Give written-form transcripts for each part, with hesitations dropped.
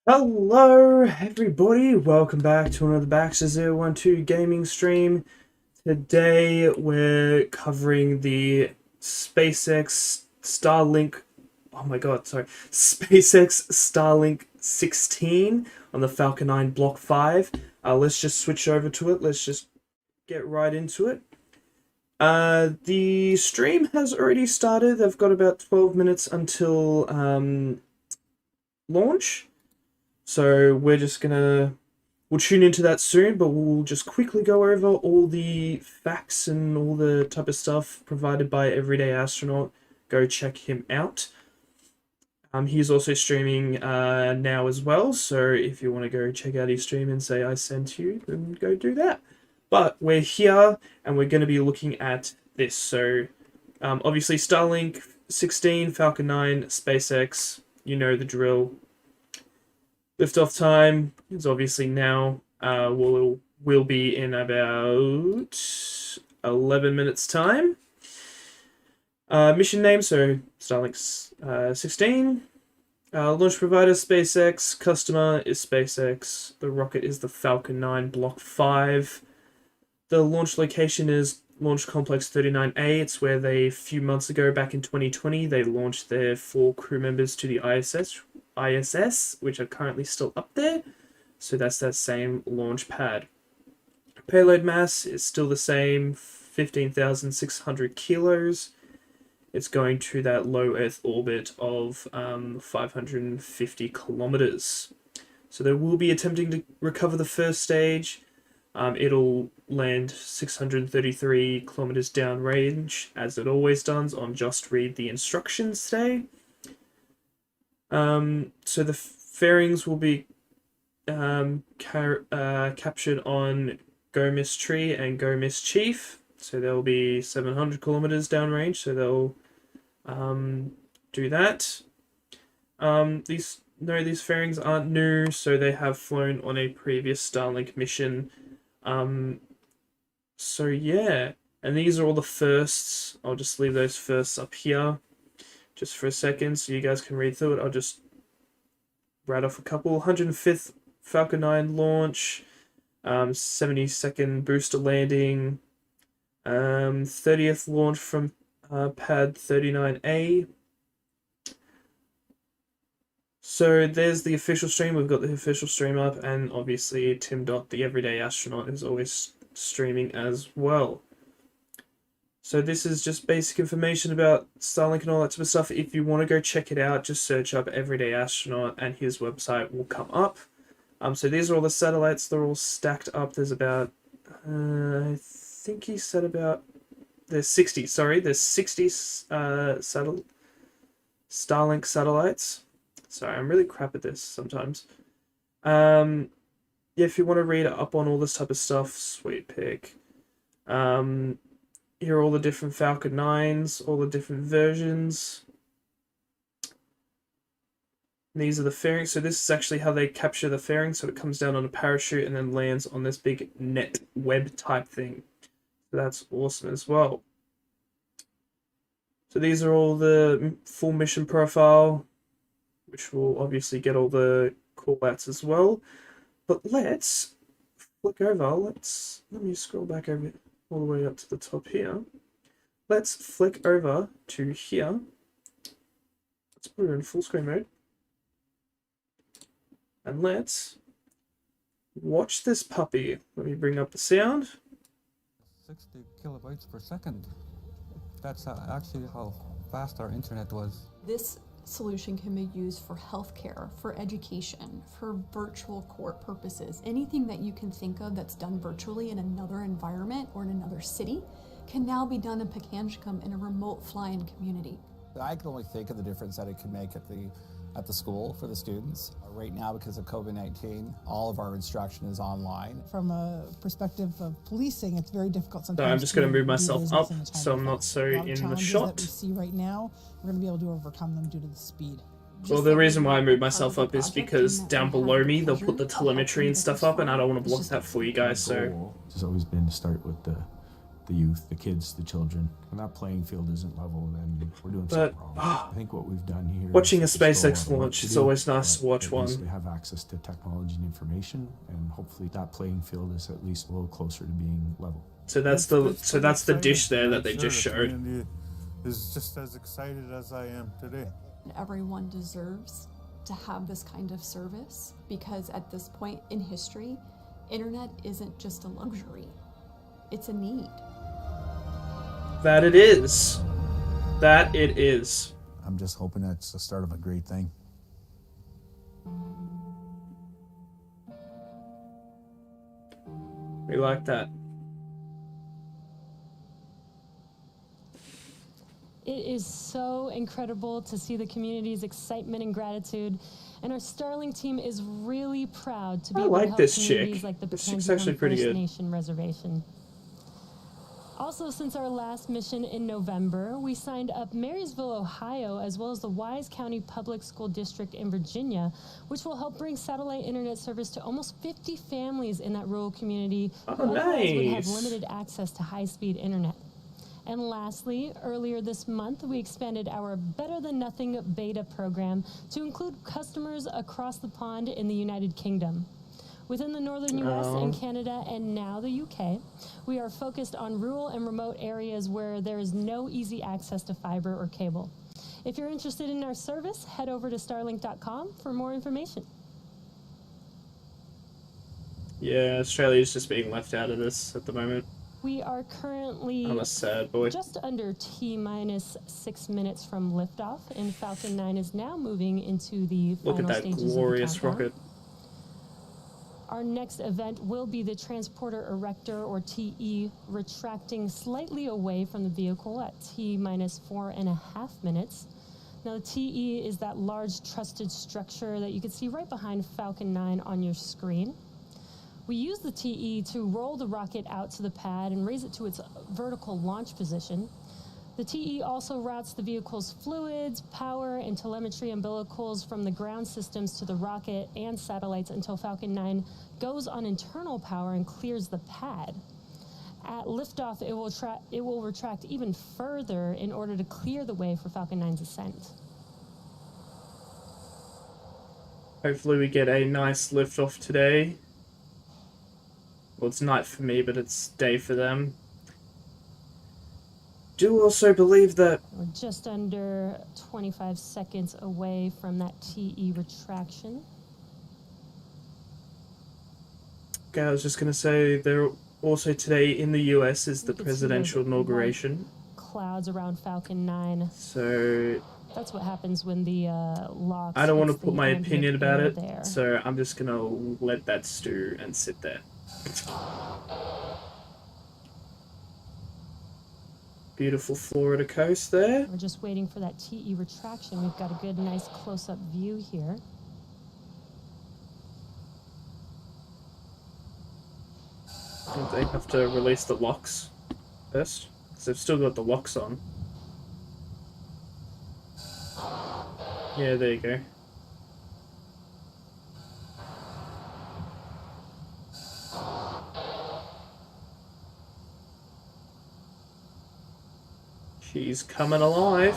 Hello everybody, welcome back to another Baxter012 gaming stream. Today we're covering the SpaceX Starlink, oh my god, sorry, SpaceX Starlink 16 on the Falcon 9 Block 5. Let's just switch over to it, let's just get right into it. The stream has already started, they've got about 12 minutes until launch. So we're just we'll tune into that soon, but we'll just quickly go over all the facts and all the type of stuff provided by Everyday Astronaut. Go check him out. He's also streaming now as well, so if you want to go check out his stream and say I sent you, then go do that. But we're here, and we're going to be looking at this. So, obviously Starlink 16, Falcon 9, SpaceX, you know the drill. Liftoff time is obviously now. Will be in about 11 minutes time. Mission name, so Starlink 16. Launch provider SpaceX. Customer is SpaceX. The rocket is the Falcon 9 Block 5. The launch location is Launch Complex 39A. It's where they, a few months ago, back in 2020, they launched their 4 crew members to the ISS, which are currently still up there. So that's that same launch pad. Payload mass is still the same, 15,600 kilos. It's going to that low Earth orbit of 550 kilometers. So they will be attempting to recover the first stage. It'll land 633 kilometers downrange, as it always does, on just read the instructions today. So the fairings will be captured on Go Miss Tree and Go Miss Chief. So they'll be 700 kilometers downrange, so they'll do that. These fairings aren't new, so they have flown on a previous Starlink mission. So yeah, and these are all the firsts. I'll just leave those firsts up here just for a second so you guys can read through it. I'll just write off a couple. 105th Falcon 9 launch, 72nd booster landing, 30th launch from pad 39A. So there's the official stream. We've got the official stream up, and obviously Tim Dot, the Everyday Astronaut, is always streaming as well. So this is just basic information about Starlink and all that type of stuff. If you want to go check it out, just search up Everyday Astronaut and his website will come up. So these are all the satellites. They're all stacked up. There's about, I think he said about, there's 60, sorry. There's 60 Starlink satellites. Sorry, I'm really crap at this sometimes. Yeah, if you want to read up on all this type of stuff, sweet pick. Here are all the different Falcon 9s, all the different versions. And these are the fairings. So this is actually how they capture the fairing. So it comes down on a parachute and then lands on this big net web type thing. So that's awesome as well. So these are all the full mission profile, which will obviously get all the callouts as well. But let's flick over. Let me scroll back over all the way up to the top here. Let's flick over to here. Let's put her in full screen mode. And let's watch this puppy. Let me bring up the sound. 60 kilobytes per second. That's actually how fast our internet was. This solution can be used for healthcare, for education, for virtual court purposes. Anything that you can think of that's done virtually in another environment or in another city can now be done in Pacanscum in a remote fly-in community. I can only think of the difference that it can make at the school for the students. Right now, because of COVID-19, all of our instruction is online. From a perspective of policing, it's very difficult sometimes. So I'm just going to move myself up so I'm not so in the shot. That we see right now, we're going to be able to overcome them due to the speed. Well, the reason why I move myself up is because down below me they'll put the telemetry and stuff up, and I don't want to block that for you guys. So it's always been to start with the the youth, the kids, the children. When that playing field isn't level, then we're doing something wrong. I think what we've done here watching a is still SpaceX lot of work launch, to it's do, always nice but to watch at least one. we have access to technology and information, and hopefully that playing field is at least a little closer to being level. So that's the dish there that they just showed. Is just as excited as I am today. Everyone deserves to have this kind of service because at this point in history, internet isn't just a luxury, it's a need. That it is. That it is. I'm just hoping that's the start of a great thing. We like that. It is so incredible to see the community's excitement and gratitude, and our Starlink team is really proud to be able to help this communities chick. like the This chick's Pacific actually pretty First good. Nation Reservation. Also, since our last mission in November, we signed up Marysville, Ohio, as well as the Wise County Public School District in Virginia, which will help bring satellite internet service to almost 50 families in that rural community who otherwise would have nice. limited access to high-speed internet. And lastly, earlier this month, we expanded our Better Than Nothing beta program to include customers across the pond in the United Kingdom. Within the northern US and Canada and now the UK, we are focused on rural and remote areas where there is no easy access to fiber or cable. If you're interested in our service, head over to starlink.com for more information. Yeah, Australia's just being left out of this at the moment. We are currently I'm a sad boy. just under T-minus 6 minutes from liftoff, and Falcon 9 is now moving into the Look final at that stages glorious of the countdown. rocket. Our next event will be the Transporter Erector, or TE, retracting slightly away from the vehicle at T-minus 4.5 minutes. Now, the TE is that large trusted structure that you can see right behind Falcon 9 on your screen. We use the TE to roll the rocket out to the pad and raise it to its vertical launch position. The TE also routes the vehicle's fluids, power, and telemetry umbilicals from the ground systems to the rocket and satellites until Falcon 9 goes on internal power and clears the pad. At liftoff, it will retract even further in order to clear the way for Falcon 9's ascent. Hopefully we get a nice liftoff today. Well, it's night for me, but it's day for them. Do also believe that... We're just under 25 seconds away from that TE retraction. Okay, I was just going to say, there also today in the US is the You can see presidential those inauguration. white clouds around Falcon 9. So That's what happens when the LOX I don't want to hits put the my ambient opinion about air it. there. So I'm just going to let that stew and sit there. Beautiful Florida coast there. We're just waiting for that TE retraction. We've got a good, nice close-up view here. And they have to release the locks first, because they've still got the locks on. Yeah, there you go. She's coming alive.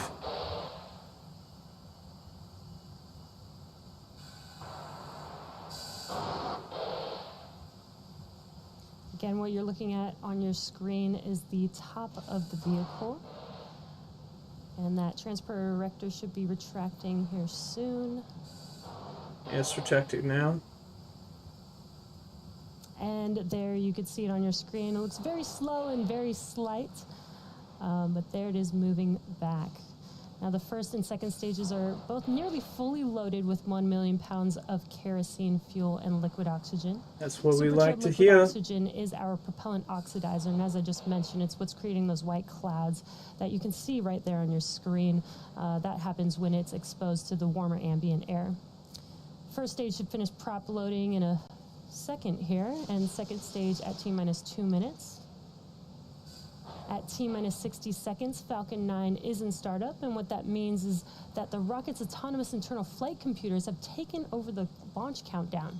Again, what you're looking at on your screen is the top of the vehicle. And that transporter erector should be retracting here soon. Yeah, it's retracting now. And there you could see it on your screen. It looks very slow and very slight, but there it is moving back. Now the first and second stages are both nearly fully loaded with 1 million pounds of kerosene fuel and liquid oxygen. That's what we Superchilled like to liquid hear. Oxygen is our propellant oxidizer, and as I just mentioned, it's what's creating those white clouds that you can see right there on your screen. That happens when it's exposed to the warmer ambient air. First stage should finish prop loading in a second here, and second stage at T-minus 2 minutes. At T-minus 60 seconds, Falcon 9 is in startup, and what that means is that the rocket's autonomous internal flight computers have taken over the launch countdown.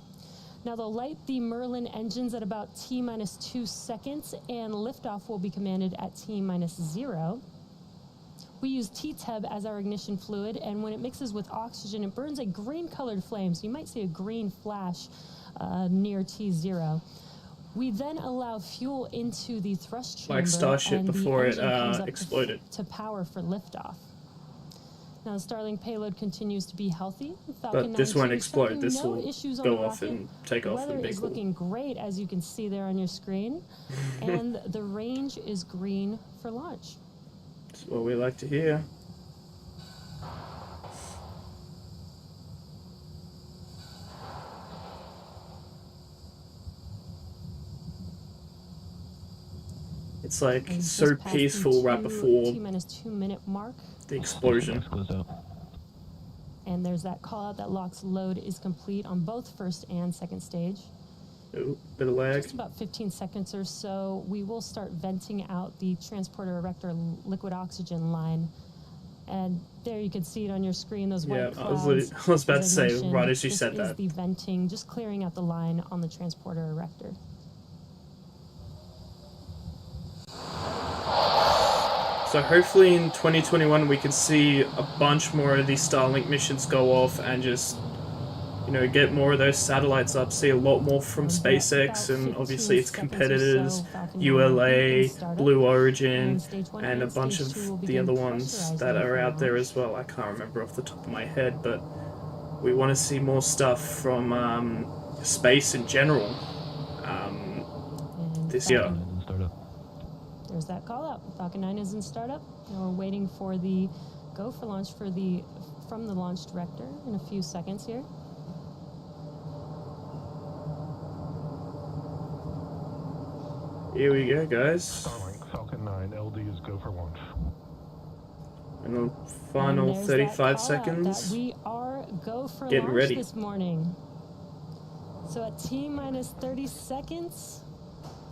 Now they'll light the Merlin engines at about T minus 2 seconds, and liftoff will be commanded at T minus 0. We use T-Teb as our ignition fluid, and when it mixes with oxygen, it burns a green-colored flame. So you might see a green flash near T0. We then allow fuel into the thrust chamber, Like Starship and the before it engine comes up exploded. to power for liftoff. Now the Starlink payload continues to be healthy. Falcon But this 9 won't is explode. tracking, This no will issues on go the off rocket. and take off Weather and be is cool. looking great, as you can see there on your screen, and the range is green for launch. That's what we like to hear. It's like And so just past the peaceful right before T minus 2 minute mark. the explosion. And there's that call out that locks load is complete on both first and second stage. Ooh, bit of lag. Just about 15 seconds or so, we will start venting out the transporter erector liquid oxygen line. And there you can see it on your screen, those white Yeah, clouds. I was about to As I say mentioned, right as you said this that. is the venting, just clearing out the line on the transporter erector. So hopefully in 2021 we can see a bunch more of these Starlink missions go off and just, you know, get more of those satellites up, see a lot more from SpaceX and obviously its competitors, ULA, Blue Origin, and a bunch of the other ones that are out there as well. I can't remember off the top of my head, but we want to see more stuff from space in general this year. There's that call out. Falcon 9 is in startup, and we're waiting for the go for launch from the launch director in a few seconds here. Here we go, guys. Starlink, Falcon 9, LD is go for launch. And the final And there's 35 that call out seconds. that we are go for Getting launch ready. this morning. So at T minus 30 seconds,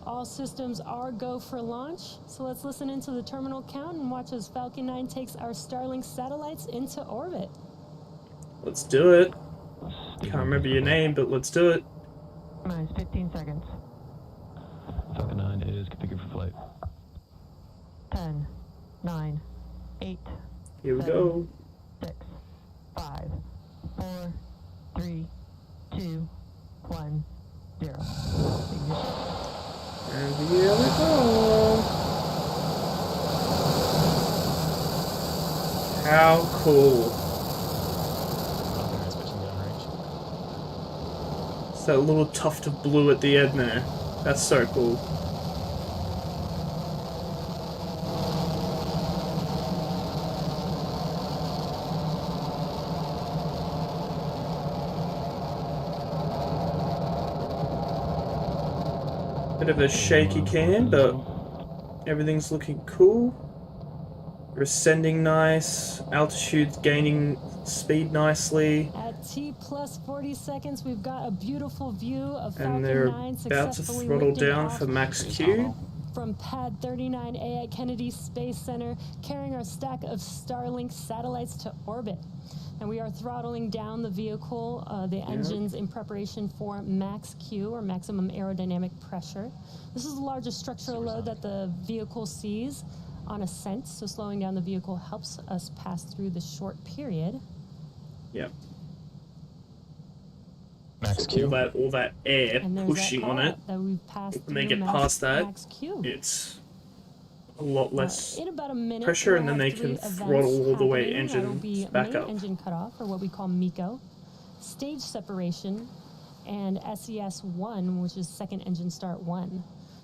all systems are go for launch. So let's listen into the terminal count and watch as Falcon 9 takes our Starlink satellites into orbit. Let's do it. Can't remember your name, but let's do it. Minus 15 seconds. Falcon 9 is configured for flight. 10, 9, 8. Here we 7, go. 6, 5, 4, 3, 2, 1, 0. Ignition. And here we go. How cool. It's that little tuft of blue at the end there. That's so cool. Bit of a shaky cam, but everything's looking cool. We're ascending nice. Altitude's gaining speed nicely. At T plus 40 seconds, we've got a beautiful view of And Falcon they're 9 about to successfully throttle lifting down off for max Q. from Pad 39A at Kennedy Space Center, carrying our stack of Starlink satellites to orbit. And we are throttling down the vehicle, the engines, in preparation for max Q, or maximum aerodynamic pressure. This is the largest structural load that the vehicle sees on ascent, so slowing down the vehicle helps us pass through this short period. Yep. Max Q. All that air And there's pushing that on it. that we've passed When they through get past that, max Q. it's a lot less In about a minute, pressure, we'll and then have they three can events throttle all the way happening. That'll engines be back main up. engine cutoff, or what we call MECO, stage separation, and SES-1, which is second engine start 1.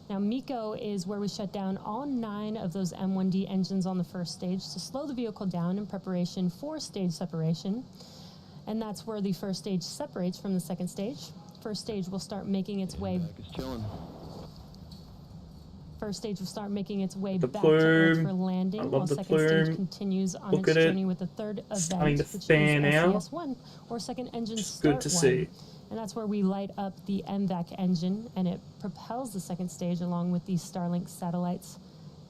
Now, MECO is where we shut down all 9 of those M1D engines on the first stage to slow the vehicle down in preparation for stage separation. And that's where the first stage separates from the second stage. First stage will start making its way. First stage will start making its way The back to Earth plume. for landing, I love while the second stage plume. continues on Look its at it. journey with the third event, Starting to which fan is out. SES-1, or second engine It's start good to 1. see. And that's where we light up the MVAC engine, and it propels the second stage along with these Starlink satellites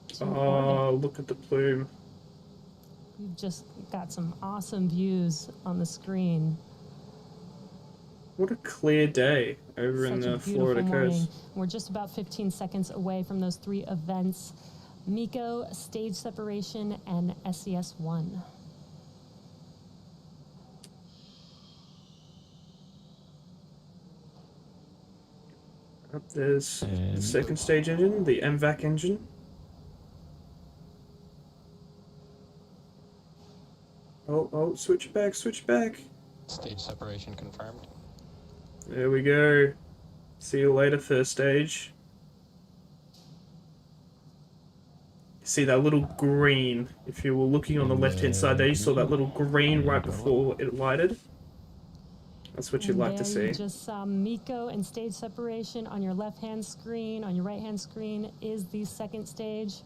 to orbit. Oh, look at the plume. We've just got some awesome views on the screen. What a clear day over in Such a the beautiful Florida morning. coast. We're just about 15 seconds away from those 3 events: MECO, stage separation, and SES-1. There's the second stage engine, the MVAC engine. Oh, switch back. Stage separation confirmed. There we go. See you later, first stage. See that little green? If you were looking on the left-hand side there, you saw that little green right before it lighted. That's what you'd like to see. You just saw MECO and stage separation on your left-hand screen. On your right-hand screen is the second stage.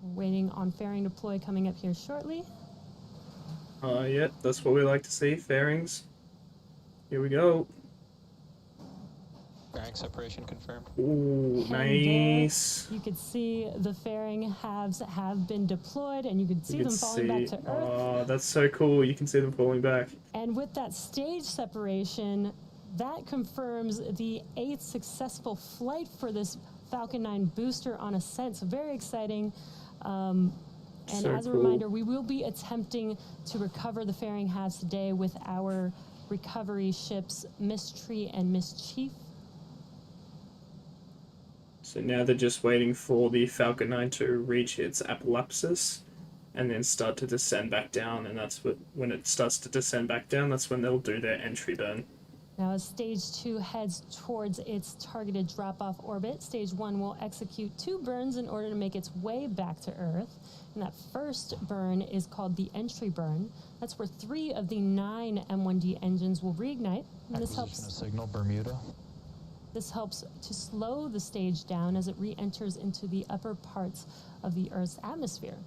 We're waiting on fairing deploy coming up here shortly. Yeah, that's what we like to see, fairings. Here we go. Fairing separation confirmed. Ooh, And nice. you could see the fairing halves have been deployed, and you could see them falling back to Earth. Oh, that's so cool. You can see them falling back. And with that stage separation, that confirms the 8th successful flight for this Falcon 9 booster on ascent. So very exciting. And So as a cool. reminder, we will be attempting to recover the fairing halves today with our recovery ships Mystery and Mischief. So now they're just waiting for the Falcon 9 to reach its apoapsis and then start to descend back down. And that's when it starts to descend back down, that's when they'll do their entry burn. Now, as Stage 2 heads towards its targeted drop-off orbit, Stage 1 will execute 2 burns in order to make its way back to Earth. And that first burn is called the entry burn. That's where 3 of the 9 M1D engines will reignite. And this helps Signal Bermuda. This helps to slow the stage down as it re-enters into the upper parts of the Earth's atmosphere.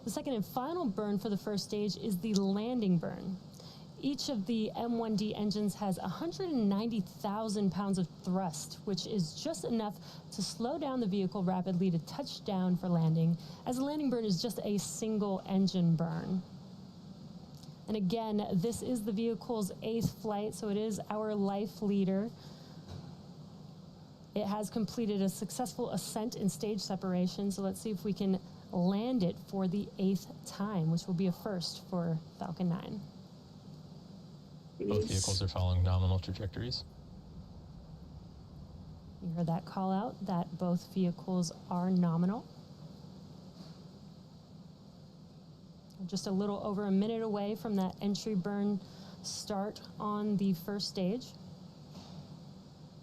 The second and final burn for the first stage is the landing burn. Each of the M1D engines has 190,000 pounds of thrust, which is just enough to slow down the vehicle rapidly to touch down for landing, as the landing burn is just a single engine burn. And again, this is the vehicle's 8th flight, so it is our life leader. It has completed a successful ascent and stage separation, so let's see if we can land it for the 8th time, which will be a first for Falcon 9. Both vehicles are following nominal trajectories. You heard that call out that both vehicles are nominal. We're just a little over a minute away from that entry burn start on the first stage.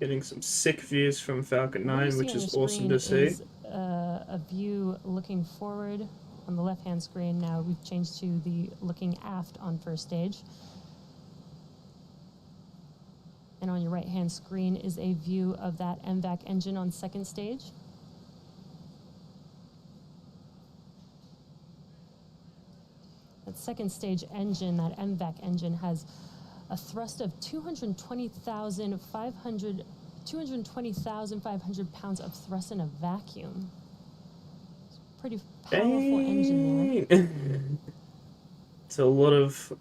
Getting some sick views from Falcon 9, which is awesome to see. Is a view looking forward on the left-hand screen. Now we've changed to the looking aft on first stage. And on your right-hand screen is a view of that MVAC engine on second stage. That second stage engine, that MVAC engine, has a thrust of 220,500 pounds of thrust in a vacuum. It's a pretty powerful engine there. It's a lot of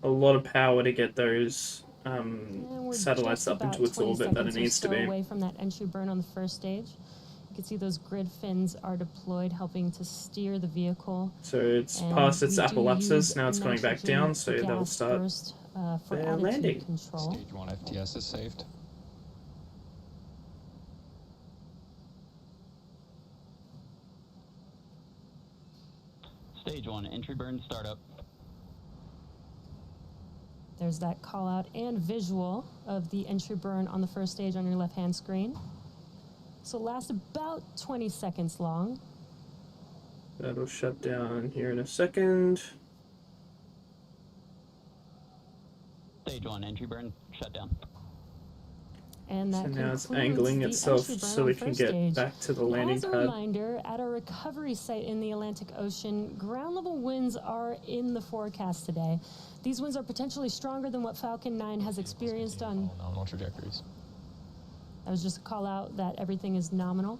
power to get those And we're satellites just up into about its 20 orbit that it seconds or needs to so be. away from that entry burn on the first stage. You can see those grid fins are deployed, helping to steer the vehicle. So it's And past its we do apoapsis, use now it's going back nitrogen down, so that'll gas start first, for their attitude landing. control. Stage 1 FTS is saved. Stage 1 entry burn startup. There's that call out and visual of the entry burn on the first stage on your left-hand screen. So it lasts about 20 seconds long. That'll shut down here in a second. Stage 1 entry burn shut down. And that So now it's concludes angling the itself entry burn so on we can first get stage. back to the Now, landing as a pad. reminder, at our recovery site in the Atlantic Ocean, ground level winds are in the forecast today. These winds are potentially stronger than what Falcon 9 has experienced on... Nominal trajectories. That was just a call out that everything is nominal.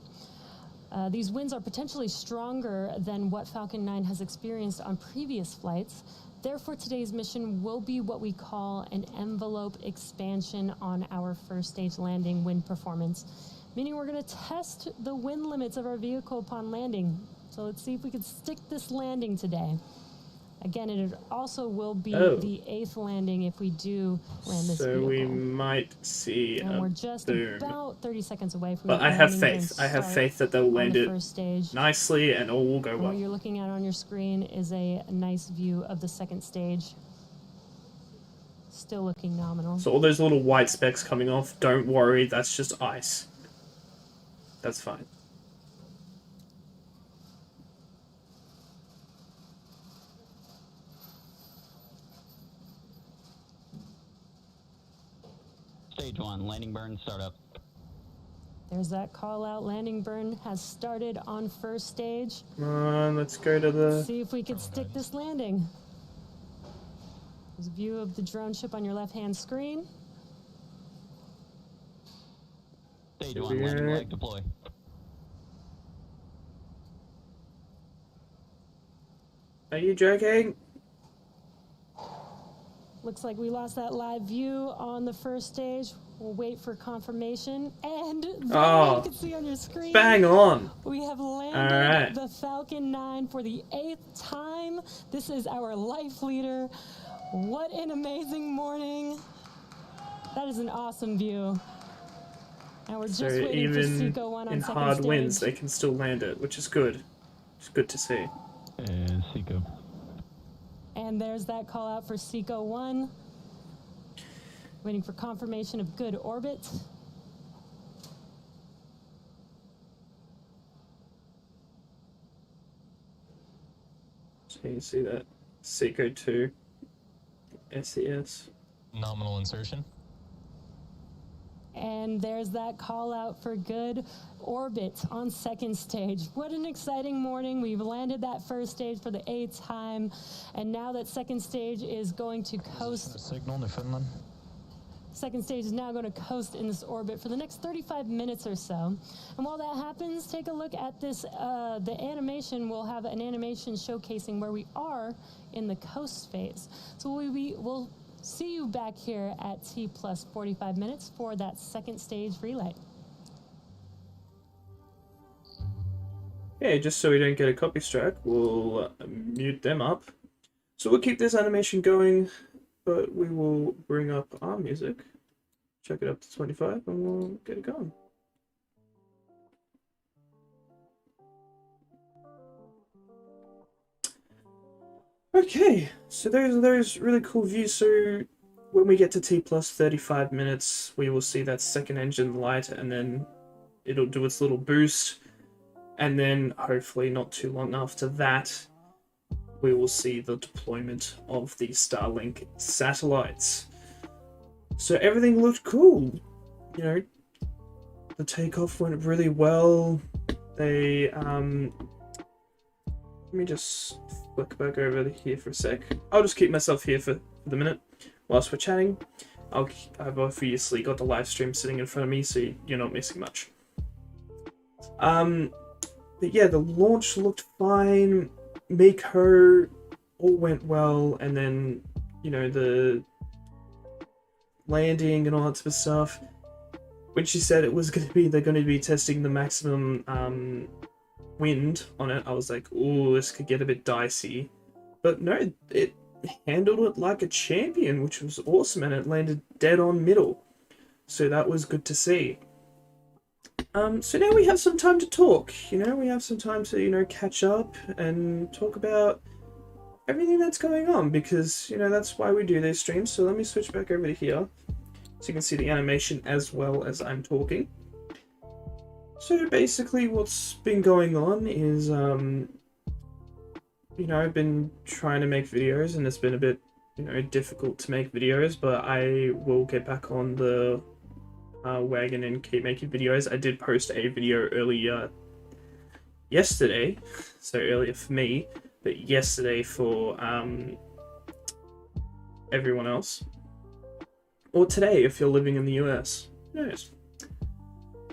These winds are potentially stronger than what Falcon 9 has experienced on previous flights. Therefore, today's mission will be what we call an envelope expansion on our first stage landing wind performance, meaning we're going to test the wind limits of our vehicle upon landing. So let's see if we can stick this landing today. Again, it also will be the 8th landing if we do land this vehicle. So we might see and a we're just boom. about 30 seconds away from But that I have landing faith. zone I have start faith that they'll on land the it first stage. nicely and all will go And well. what you're looking at on your screen is a nice view of the second stage. Still looking nominal. So all those little white specks coming off, don't worry, that's just ice. That's fine. Stage 1, landing burn, startup. There's that call out. Landing burn has started on first stage. Come on, let's go to the... See if we can stick this landing. There's a view of the drone ship on your left-hand screen. Stage 1, landing leg, deploy. Are you joking? Looks like we lost that live view on the first stage. We'll wait for confirmation. And there you can see on your screen. Bang on. We have landed the Falcon 9 for the 8th time. This is our life leader. What an amazing morning. That is an awesome view. And we're just waiting for Seco 1 on in second hard stage. winds, they can still land it, which is good. It's good to see. And Seco. And there's that call out for Seco 1. Waiting for confirmation of good orbit. So you see that Seco 2 SES. Nominal insertion. And there's that call out for good orbit on second stage. What an exciting morning. We've landed that first stage for the 8th time. And now that second stage is going to coast. Signal to Finland. Second stage is now going to coast in this orbit for the next 35 minutes or so. And while that happens, take a look at this. The animation, we'll have an animation showcasing where we are in the coast phase. So we'll see you back here at T plus 45 minutes for that second stage relay. Yeah, just so we don't get a copy strike, we'll mute them up. So we'll keep this animation going, but we will bring up our music, check it up to 25, and we'll get it going. Okay, so there's those really cool views. So when we get to T plus 35 minutes, we will see that second engine light, and then it'll do its little boost. And then hopefully not too long after that, we will see the deployment of the Starlink satellites. So everything looked cool. You know, the takeoff went really well. They, let me just flick back over here for a sec. I'll just keep myself here for the minute whilst we're chatting. I've obviously got the live stream sitting in front of me, so you're not missing much. But yeah, the launch looked fine. Miko all went well, and then, you know, the landing and all that sort of stuff. When she said it was going to be, they're going to be testing the maximum wind on it, I was like, ooh, this could get a bit dicey. But no, it handled it like a champion, which was awesome, and it landed dead on middle. So that was good to see. So now we have some time to talk, you know, we have some time to, you know, catch up and talk about everything that's going on, because, you know, that's why we do these streams. So let me switch back over to here so you can see the animation as well as I'm talking. So basically what's been going on is, you know, I've been trying to make videos, and it's been a bit, you know, difficult to make videos, but I will get back on the wagon and keep making videos. I did post a video earlier yesterday, so earlier for me, but yesterday for everyone else, or today if you're living in the US. Who knows?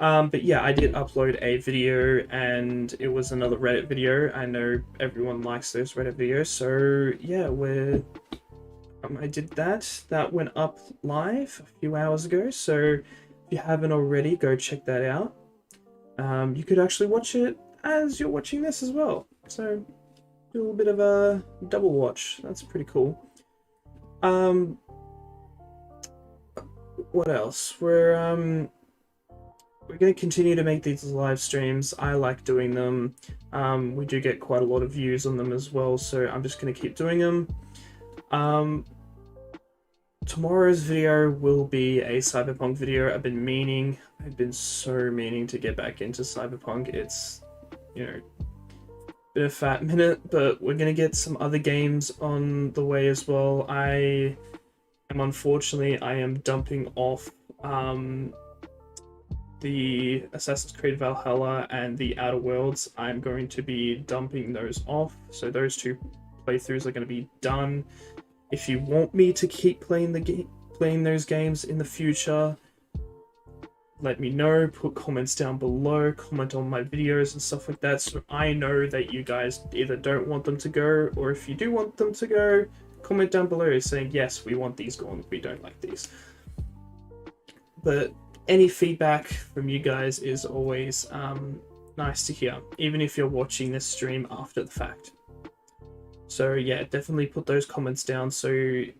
But yeah, I did upload a video, and it was another Reddit video. I know everyone likes those Reddit videos, so yeah, I did that. That went up live a few hours ago, so if you haven't already, go check that out. You could actually watch it as you're watching this as well, so do a little bit of a double watch. That's pretty cool. What else? We're going to continue to make these live streams. I like doing them. We do get quite a lot of views on them as well, so I'm just going to keep doing them. Tomorrow's video will be a Cyberpunk video. I've been so meaning to get back into Cyberpunk. It's, you know, been a fat minute, but we're going to get some other games on the way as well. Unfortunately, I am dumping off the Assassin's Creed Valhalla and the Outer Worlds. I'm going to be dumping those off, so those two playthroughs are going to be done. If you want me to keep playing those games in the future, let me know. Put comments down below, comment on my videos and stuff like that, so I know that you guys either don't want them to go, or if you do want them to go, comment down below saying, yes, we want these gone, we don't like these. But any feedback from you guys is always nice to hear, even if you're watching this stream after the fact. So yeah, definitely put those comments down so you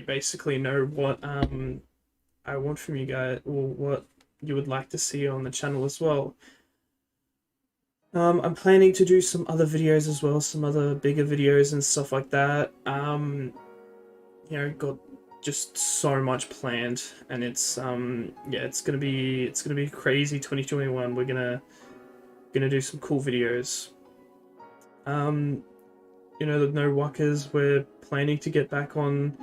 basically know what I want from you guys, or what you would like to see on the channel as well. I'm planning to do some other videos as well, some other bigger videos and stuff like that. You know, got just so much planned, and it's yeah, it's gonna be crazy 2021. We're gonna do some cool videos. You know, the No Wukkas, we're planning to get back on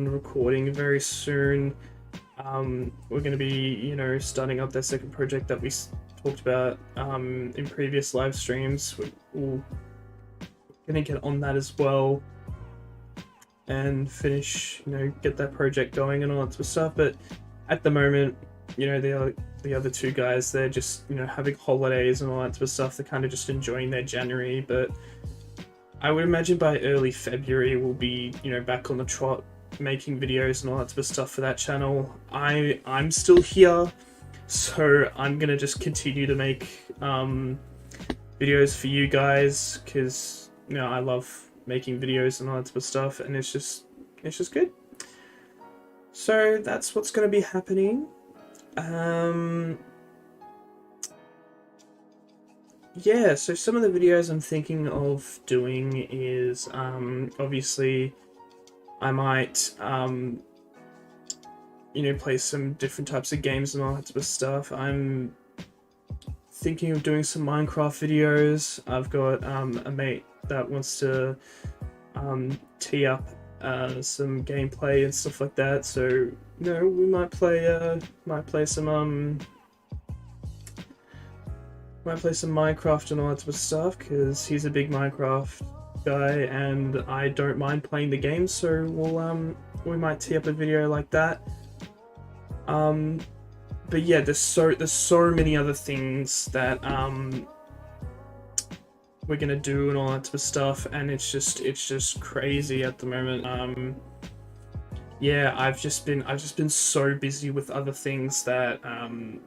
recording very soon. We're going to be, you know, starting up that second project that we talked about in previous live streams. We're going to get on that as well and finish, you know, get that project going and all that sort of stuff. But at the moment, you know, the other two guys, they're just, you know, having holidays and all that sort of stuff. They're kind of just enjoying their January, but I would imagine by early February we'll be, you know, back on the trot, making videos and all that sort of stuff for that channel. I'm still here, so I'm gonna just continue to make videos for you guys, because, you know, I love making videos and all that sort of stuff, and it's just good. So that's what's gonna be happening. Yeah, so some of the videos I'm thinking of doing is, obviously, I might, you know, play some different types of games and all that sort of stuff. I'm thinking of doing some Minecraft videos. I've got a mate that wants to tee up some gameplay and stuff like that, so, you know, we might play some Minecraft and all that sort of stuff, because he's a big Minecraft guy and I don't mind playing the game, so we might tee up a video like that. But yeah, there's so many other things that we're gonna do and all that sort of stuff, and it's just crazy at the moment. Yeah, I've just been so busy with other things that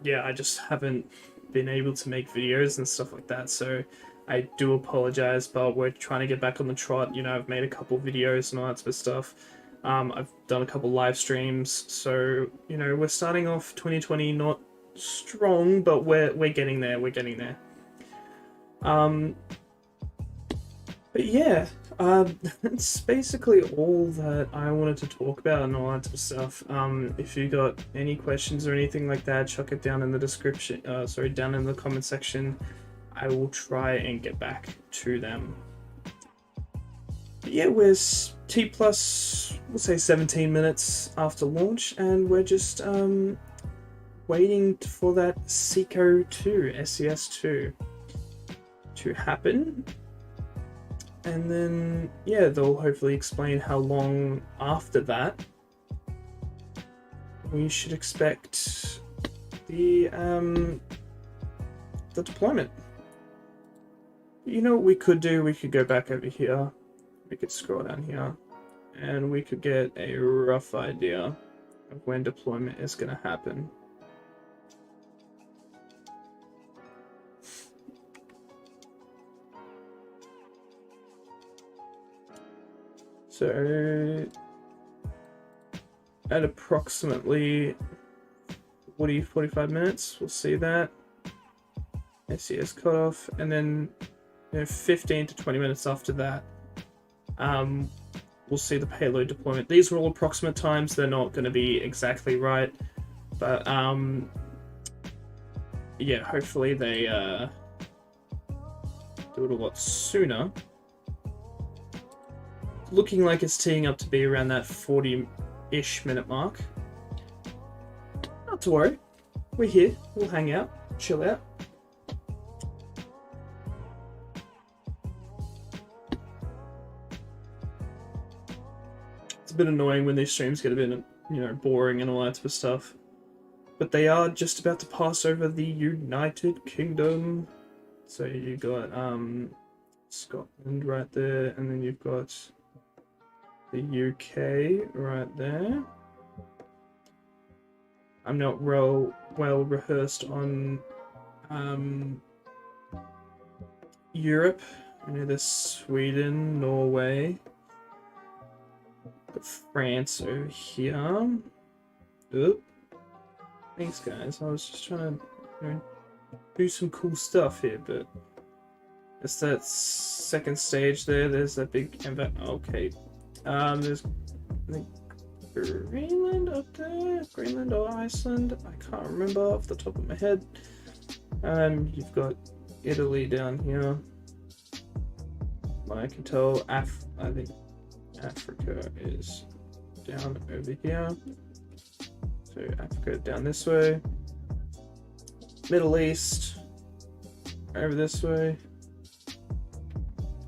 yeah, I just haven't been able to make videos and stuff like that, so I do apologize, but we're trying to get back on the trot. You know, I've made a couple videos and all that sort of stuff. I've done a couple live streams, so, you know, we're starting off 2020 not strong, but we're getting there. But yeah, that's basically all that I wanted to talk about and all that sort of stuff. If you got any questions or anything like that, chuck it down in the description, down in the comment section. I will try and get back to them. But yeah, we're T plus, we'll say 17 minutes after launch, and we're just waiting for that SECO 2, SES 2 to happen. And then, yeah, they'll hopefully explain how long after that we should expect the deployment. You know what we could do? We could go back over here. We could scroll down here. And we could get a rough idea of when deployment is going to happen. So, at approximately 45 minutes, we'll see that. SES cutoff, and then 15 to 20 minutes after that, we'll see the payload deployment. These are all approximate times, they're not going to be exactly right, but yeah, hopefully they do it a lot sooner. Looking like it's teeing up to be around that 40-ish minute mark. Not to worry, we're here, we'll hang out, chill out. It's a bit annoying when these streams get a bit, boring and all that type of stuff. But they are just about to pass over the United Kingdom. So you got Scotland right there, and then you've got the UK right there. I'm not well rehearsed on Europe. I know there's Sweden, Norway, got France over here. Oop. Thanks, guys. I was just trying to do some cool stuff here, but it's that second stage there. There's that big okay. There's I think Greenland up there, Greenland or Iceland. I can't remember off the top of my head. You've got Italy down here. I can tell I think Africa is down over here. So Africa down this way. Middle East over this way.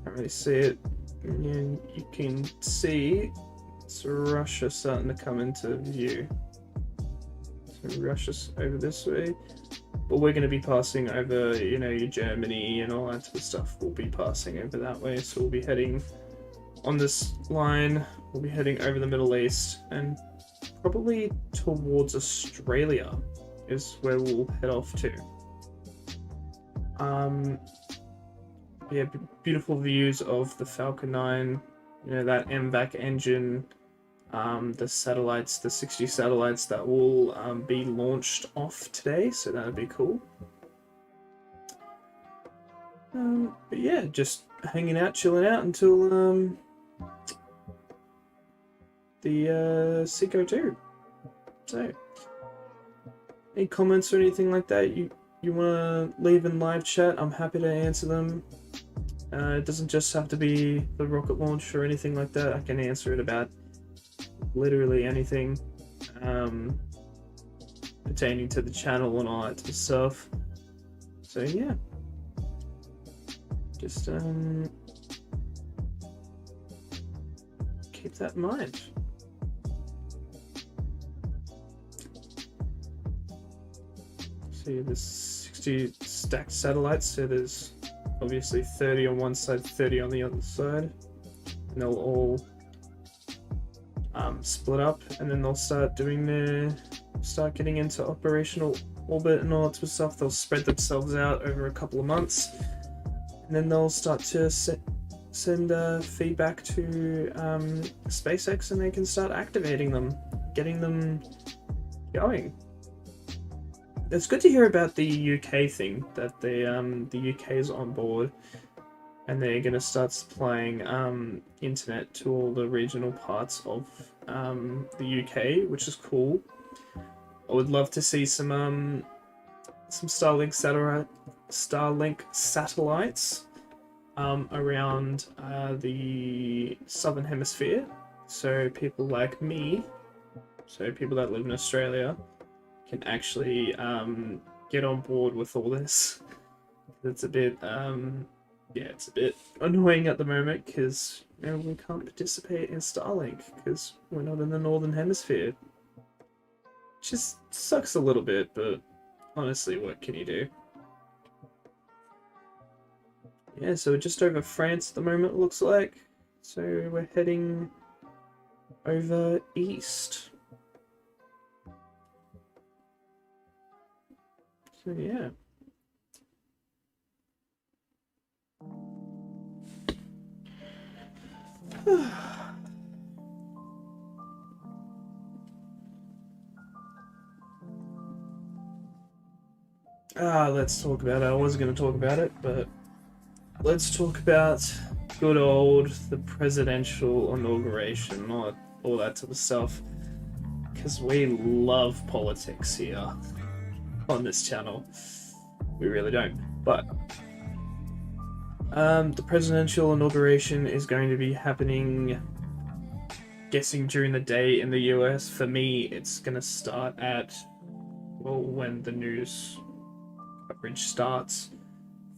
Can't really see it. And you can see it's Russia starting to come into view. So Russia's over this way. But we're going to be passing over, your Germany and all that type of stuff. We'll be passing over that way. So we'll be heading on this line. We'll be heading over the Middle East and probably towards Australia is where we'll head off to. Yeah, beautiful views of the Falcon 9, that MVAC engine, the satellites, the 60 satellites that will be launched off today, so that'd be cool. But yeah, just hanging out, chilling out until the Seco 2. So, any comments or anything like that you want to leave in live chat, I'm happy to answer them. It doesn't just have to be the rocket launch or anything like that. I can answer it about literally anything pertaining to the channel and all that type of stuff. So yeah, just keep that in mind. See, there's 60 stacked satellites, so there's obviously 30 on one side, 30 on the other side, and they'll all split up, and then they'll start getting into operational orbit and all that sort of stuff. They'll spread themselves out over a couple of months, and then they'll start to send feedback to SpaceX, and they can start activating them, getting them going. It's good to hear about the UK thing, that the UK is on board and they're going to start supplying internet to all the regional parts of the UK, which is cool. I would love to see some Starlink satellites around the southern hemisphere, so people like me, so people that live in Australia, can actually get on board with all this. It's a bit yeah, it's a bit annoying at the moment because we can't participate in Starlink because we're not in the Northern Hemisphere. Just sucks a little bit, but honestly, what can you do? Yeah, so we're just over France at the moment, it looks like. So we're heading over east. So yeah. Let's talk about it. I was going to talk about it, but let's talk about good old the presidential inauguration, not all that type of stuff, because we love politics here on this channel. We really don't. But the presidential inauguration is going to be happening, guessing during the day in the US. For me, it's going to start at, well, when the news coverage starts.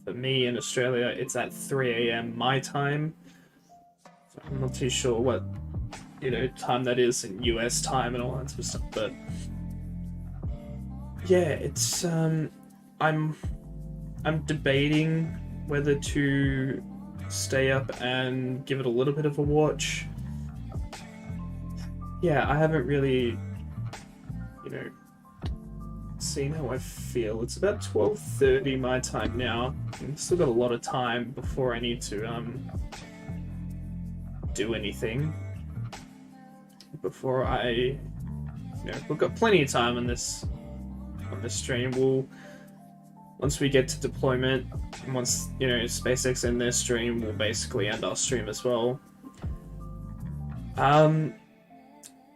For me in Australia, it's at 3 a.m. my time. So I'm not too sure what, time that is in US time and all that sort of stuff, but yeah, it's I'm debating whether to stay up and give it a little bit of a watch. Yeah, I haven't really, seen how I feel. It's about 12:30 my time now. I've still got a lot of time before I need to do anything. Before I, we've got plenty of time on this stream. Once we get to deployment, and once SpaceX end their stream, we'll basically end our stream as well.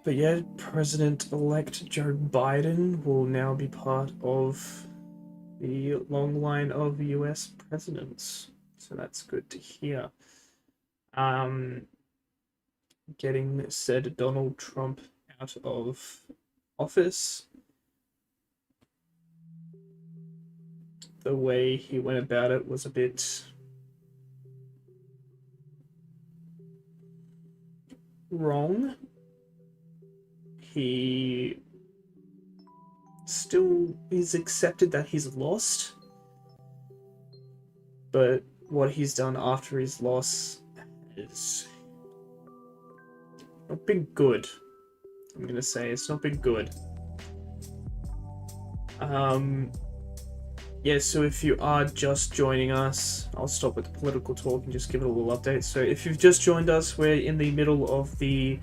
But yeah, President-elect Joe Biden will now be part of the long line of US presidents. So that's good to hear. Getting said Donald Trump out of office. The way he went about it was a bit wrong. He's accepted that he's lost, but what he's done after his loss has not been good. I'm gonna say it's not been good. Yeah, so if you are just joining us, I'll stop with the political talk and just give it a little update. So if you've just joined us, we're in the middle of the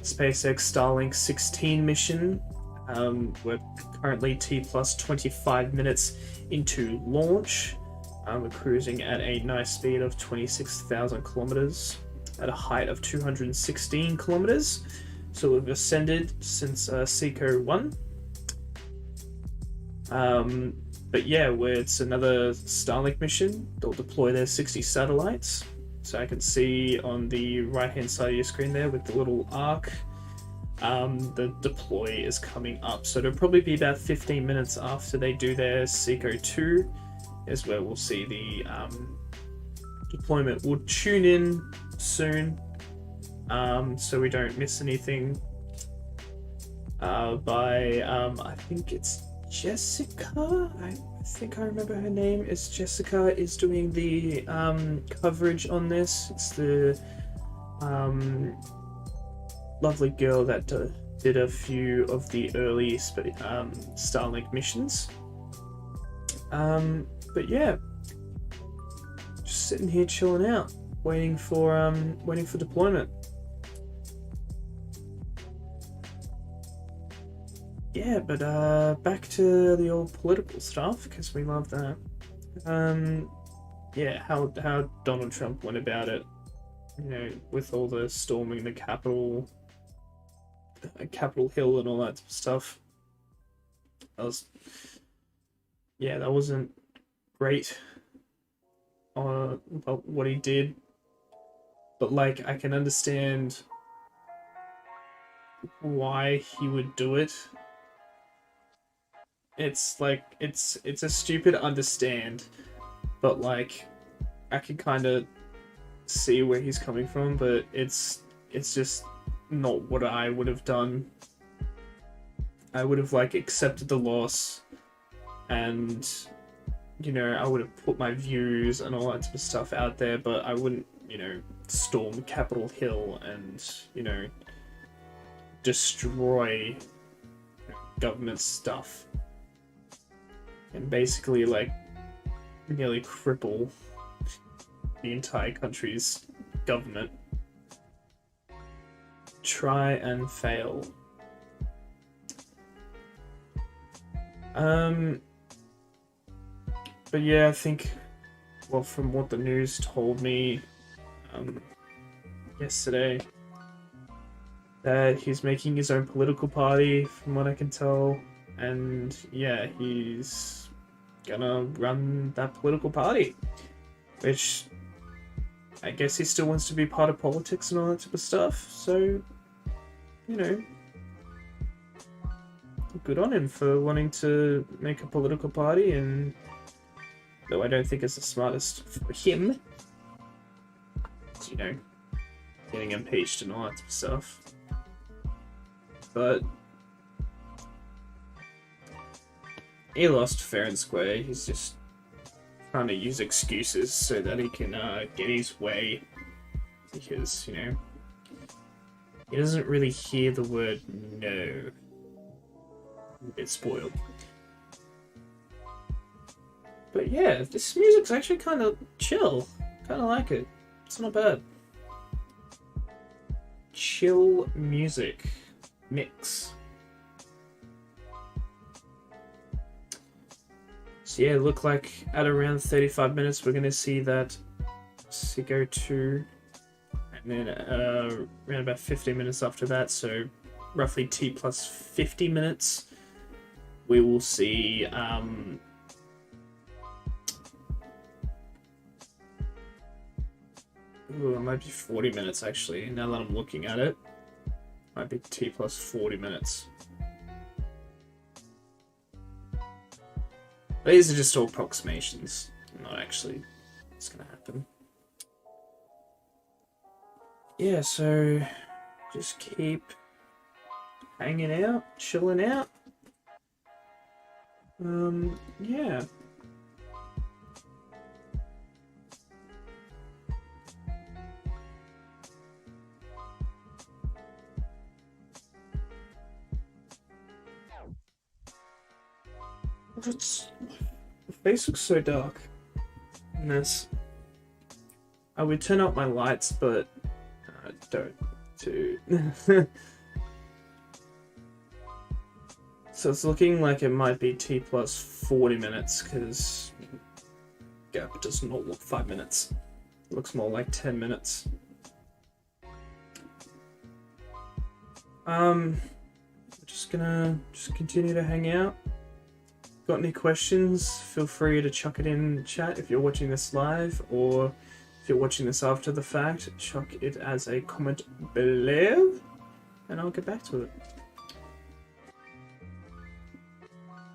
SpaceX Starlink 16 mission. We're currently T plus 25 minutes into launch. We're cruising at a nice speed of 26,000 kilometers at a height of 216 kilometers. So we've ascended since SECO 1. But yeah, it's another Starlink mission. They'll deploy their 60 satellites. So I can see on the right hand side of your screen there with the little arc, the deploy is coming up. So it'll probably be about 15 minutes after they do their SECO 2 is where we'll see the deployment. We'll tune in soon so we don't miss anything by, I think it's Jessica, I think I remember her name is Jessica, is doing the coverage on this. It's the lovely girl that did a few of the early Starlink missions. But yeah, just sitting here chilling out, waiting for deployment. Yeah, but back to the old political stuff, because we love that. Yeah, how Donald Trump went about it, with all the storming the Capitol Hill and all that stuff. That wasn't great. What he did, but like I can understand why he would do it. It's like it's a stupid understand, but like I can kind of see where he's coming from, but it's just not what I would have done. I would have like accepted the loss, and you know, I would have put my views and all that type of stuff out there, but I wouldn't, you know, storm Capitol Hill and, you know, destroy government stuff and basically like nearly cripple the entire country's government. Try and fail. But yeah, I think, well, from what the news told me yesterday, that he's making his own political party, from what I can tell, and yeah, he's gonna run that political party, which I guess he still wants to be part of politics and all that type of stuff, so, you know, good on him for wanting to make a political party, and though I don't think it's the smartest for him, you know, getting impeached and all that type of stuff. But he lost fair and square. He's just trying to use excuses so that he can get his way, because, you know, he doesn't really hear the word no. A bit spoiled. But yeah, this music's actually kind of chill. Kind of like it. It's not bad. Chill music mix. So yeah, look like at around 35 minutes we're gonna see that Sigo 2, and then around about 15 minutes after that, so roughly T plus 50 minutes, we will see ooh, it might be 40 minutes actually, now that I'm looking at it. Might be T plus 40 minutes. But these are just all approximations, not actually what's gonna happen. Yeah, so just keep hanging out, chilling out. Yeah. What's... The face looks so dark in this. I would turn up my lights, but I don't do. So it's looking like it might be T plus 40 minutes, because gap does not look 5 minutes. It looks more like 10 minutes. Just gonna continue to hang out. Got any questions, feel free to chuck it in chat if you're watching this live, or if you're watching this after the fact, chuck it as a comment below and I'll get back to it.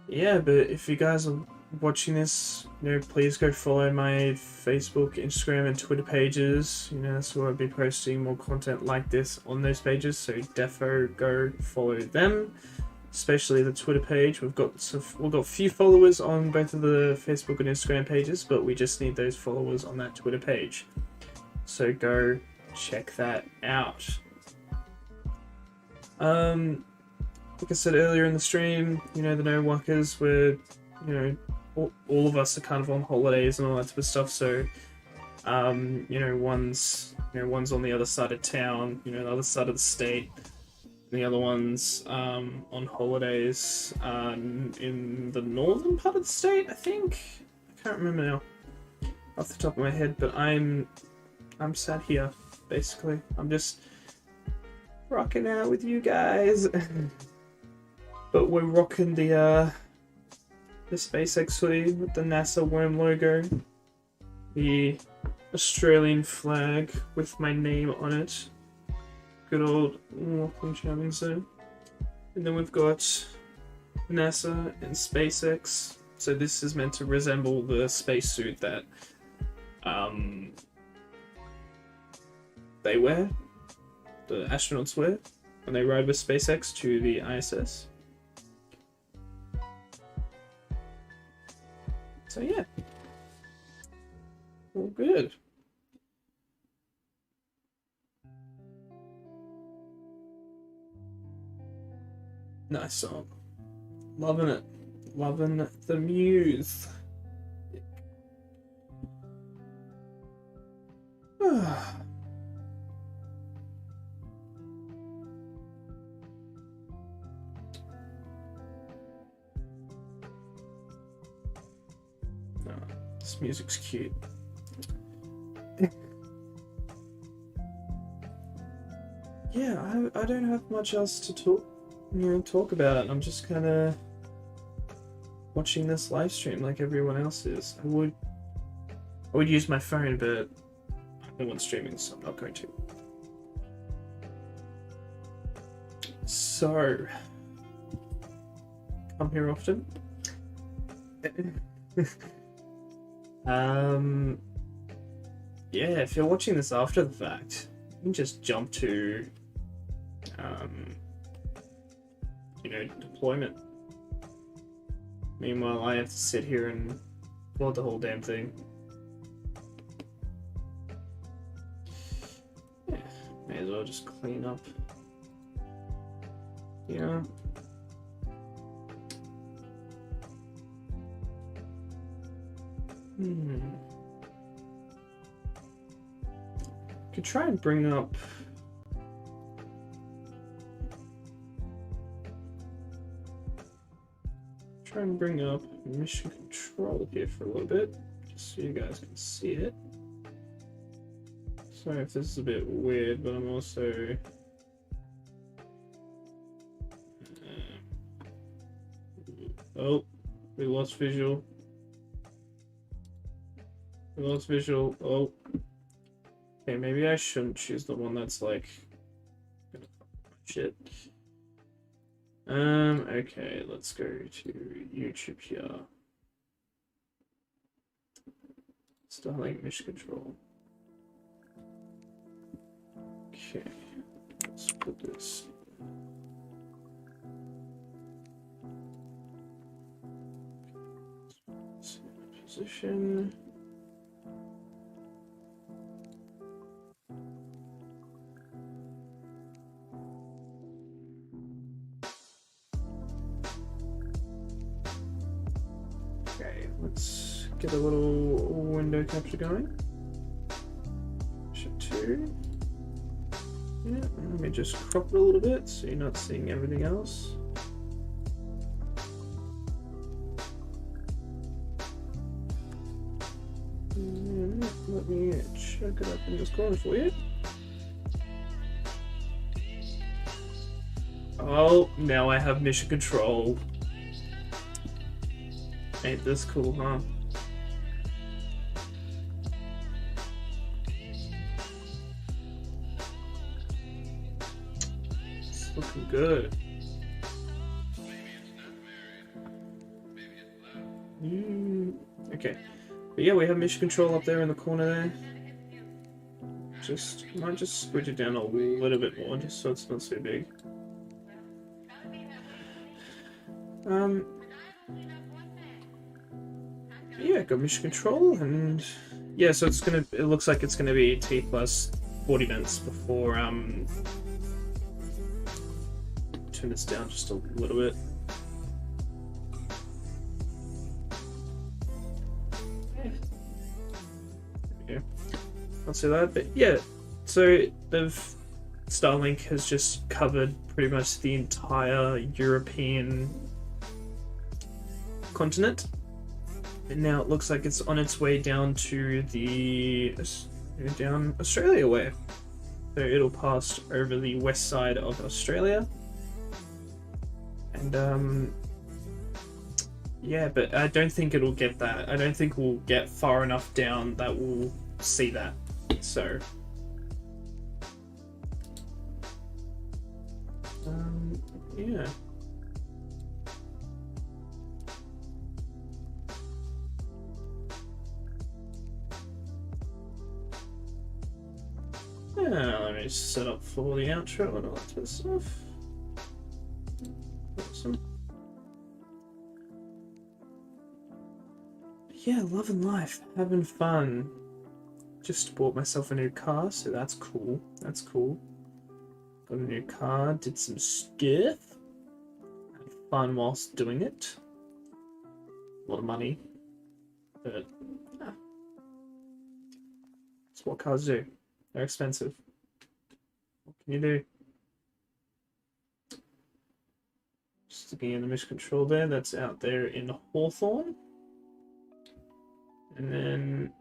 Yeah, but if you guys are watching this, you know, please go follow my Facebook, Instagram and Twitter pages. You know, that's where I'll be posting more content like this on those pages, so defo go follow them. Especially the Twitter page. We've got a few followers on both of the Facebook and Instagram pages, but we just need those followers on that Twitter page. So go check that out. Like I said earlier in the stream, you know, the no Wukkas, where, you know, all of us are kind of on holidays and all that type of stuff. So, you know, one's on the other side of town, you know, the other side of the state. The other one's on holidays in the northern part of the state, I think. I can't remember now off the top of my head, but I'm sat here basically. I'm just rocking out with you guys. But we're rocking the SpaceX hoodie with the NASA worm logo, the Australian flag with my name on it. Good old Lachlan Champion. And then we've got NASA and SpaceX. So this is meant to resemble the spacesuit that they wear, the astronauts wear, when they ride with SpaceX to the ISS. So yeah, all good. Nice song. Loving it. Loving the muse. This music's cute. Yeah, I don't have much else to talk about. I'm just kind of watching this live stream like everyone else is. I would use my phone, but no one's streaming, so I'm not going to. So, come here often. Yeah, if you're watching this after the fact, you can just jump to, deployment. Meanwhile, I have to sit here and upload the whole damn thing. Yeah, may as well just clean up. Yeah. Could try and bring up. Try and bring up mission control here for a little bit, just so you guys can see it. Sorry if this is a bit weird, but I'm also. Oh, we lost visual. We lost visual. Oh. Okay, maybe I shouldn't choose the one that's like. Shit. Okay, let's go to YouTube here. Starlink mission control. Okay, let's put this. Position. Okay, let's get a little window capture going. Mission 2. Yeah, let me just crop it a little bit so you're not seeing everything else. And let me check it up in this corner for you. Oh, now I have mission control. Ain't this cool, huh? It's looking good. Okay. But yeah, we have mission control up there in the corner there. Might just squidge it down a little bit more, just so it's not so big. Yeah, got mission control, and yeah, so it looks like it's gonna be T plus 40 minutes before turn this down just a little bit. Yeah, I'll say that, but yeah, so Starlink has just covered pretty much the entire European continent. And now it looks like it's on its way down to down Australia way. So it'll pass over the west side of Australia. And yeah, but I don't think it'll get that. I don't think we'll get far enough down that we'll see that. So yeah. Yeah, let me set up for the outro and all that sort of stuff. Awesome. Yeah, loving life, having fun. Just bought myself a new car, so that's cool. That's cool. Got a new car, did some stuff. Had fun whilst doing it. A lot of money. But that's what cars do. They're expensive. What can you do? Sticking in the mission control there, that's out there in Hawthorne. And then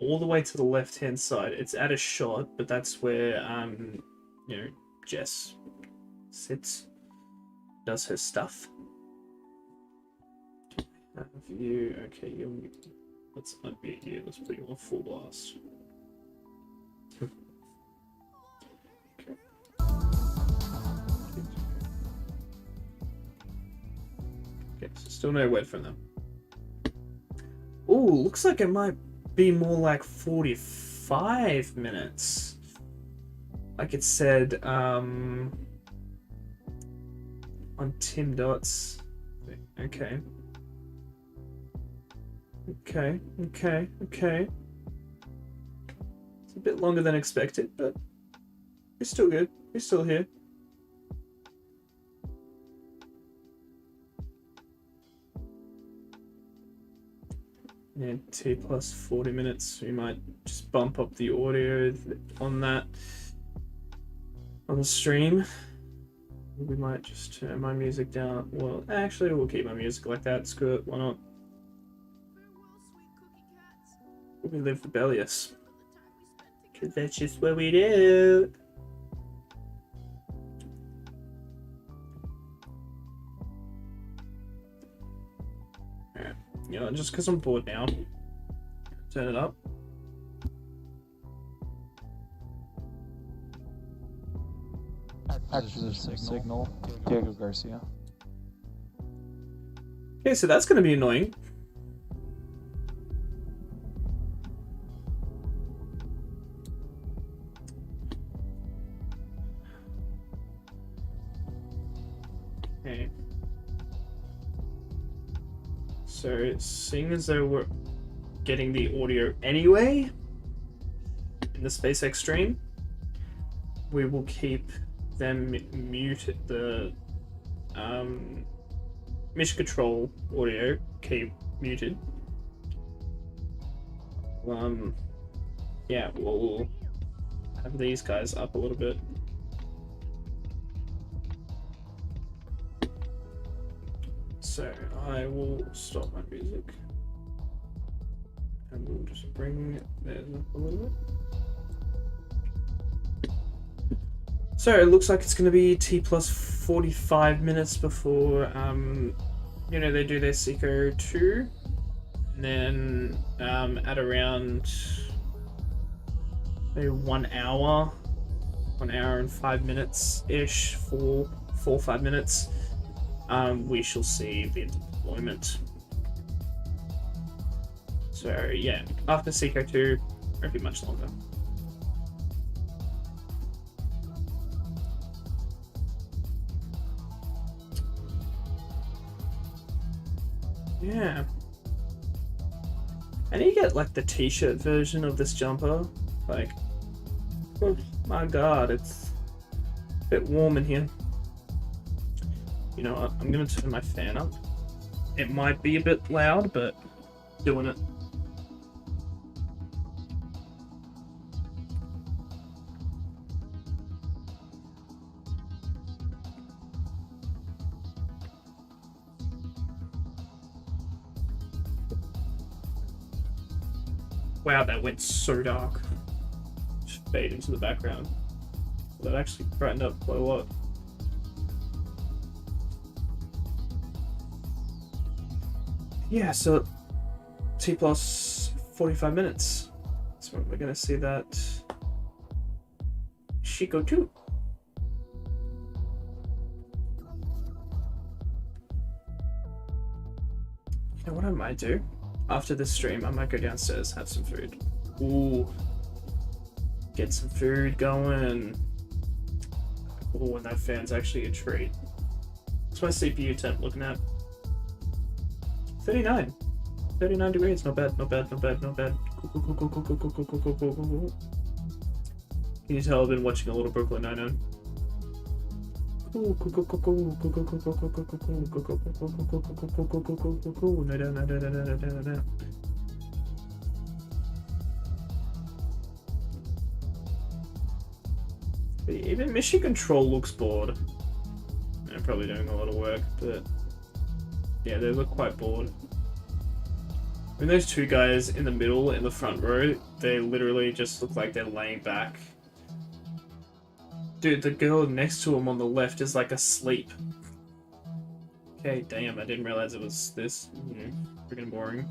all the way to the left hand side, it's at a shot, but that's where you know, Jess sits, does her stuff. Have you okay, let's unmute you, let's put you on full blast. Okay. Okay, so still no word from them. Oh, looks like it might be more like 45 minutes. Like it said on Tim Dot's. Okay. Okay. It's a bit longer than expected, but we're still good. We're still here. And T plus 40 minutes. We might just bump up the audio on that on the stream. We might just turn my music down. Well, actually, we'll keep my music like that. Screw it. Why not? We live rebellious. Because that's just what we do. Alright. You know, just because I'm bored now. Turn it up. Acquisition signal. Diego Garcia. Okay, so that's going to be annoying. Okay. So, seeing as though we're getting the audio anyway in the SpaceX stream, we will keep them muted. The mission control audio keep muted. Yeah, we'll have these guys up a little bit. So I will stop my music and we'll just bring theirs up a little bit. So it looks like it's going to be T plus 45 minutes before, you know, they do their Seco 2. And then at around maybe 1 hour, 1 hour and 5 minutes-ish, 4 or 5 minutes, we shall see the deployment. So yeah, after Seco 2, won't be much longer. Yeah. And you get like the t-shirt version of this jumper. Like, oh my god, it's a bit warm in here. You know what, I'm gonna turn my fan up. It might be a bit loud, but doing it. Wow, that went so dark. Just fade into the background. That actually brightened up quite a lot. Yeah, so T plus 45 minutes. So we're gonna see that Seco 2. You know what I might do? After this stream, I might go downstairs, have some food. Ooh. Get some food going. Oh, and that fan's actually a treat. What's my CPU temp looking at? 39. 39 degrees. Not bad, not bad, not bad, not bad. Cool. Can you tell I've been watching a lot of Brooklyn Nine-Nine? No. Even Mission Control looks bored. They're probably doing a lot of work, but yeah, they look quite bored. I mean, those two guys in the middle, in the front row, they literally just look like they're laying back. Dude, the girl next to him on the left is like asleep. Okay, damn, I didn't realize it was this. Freaking boring.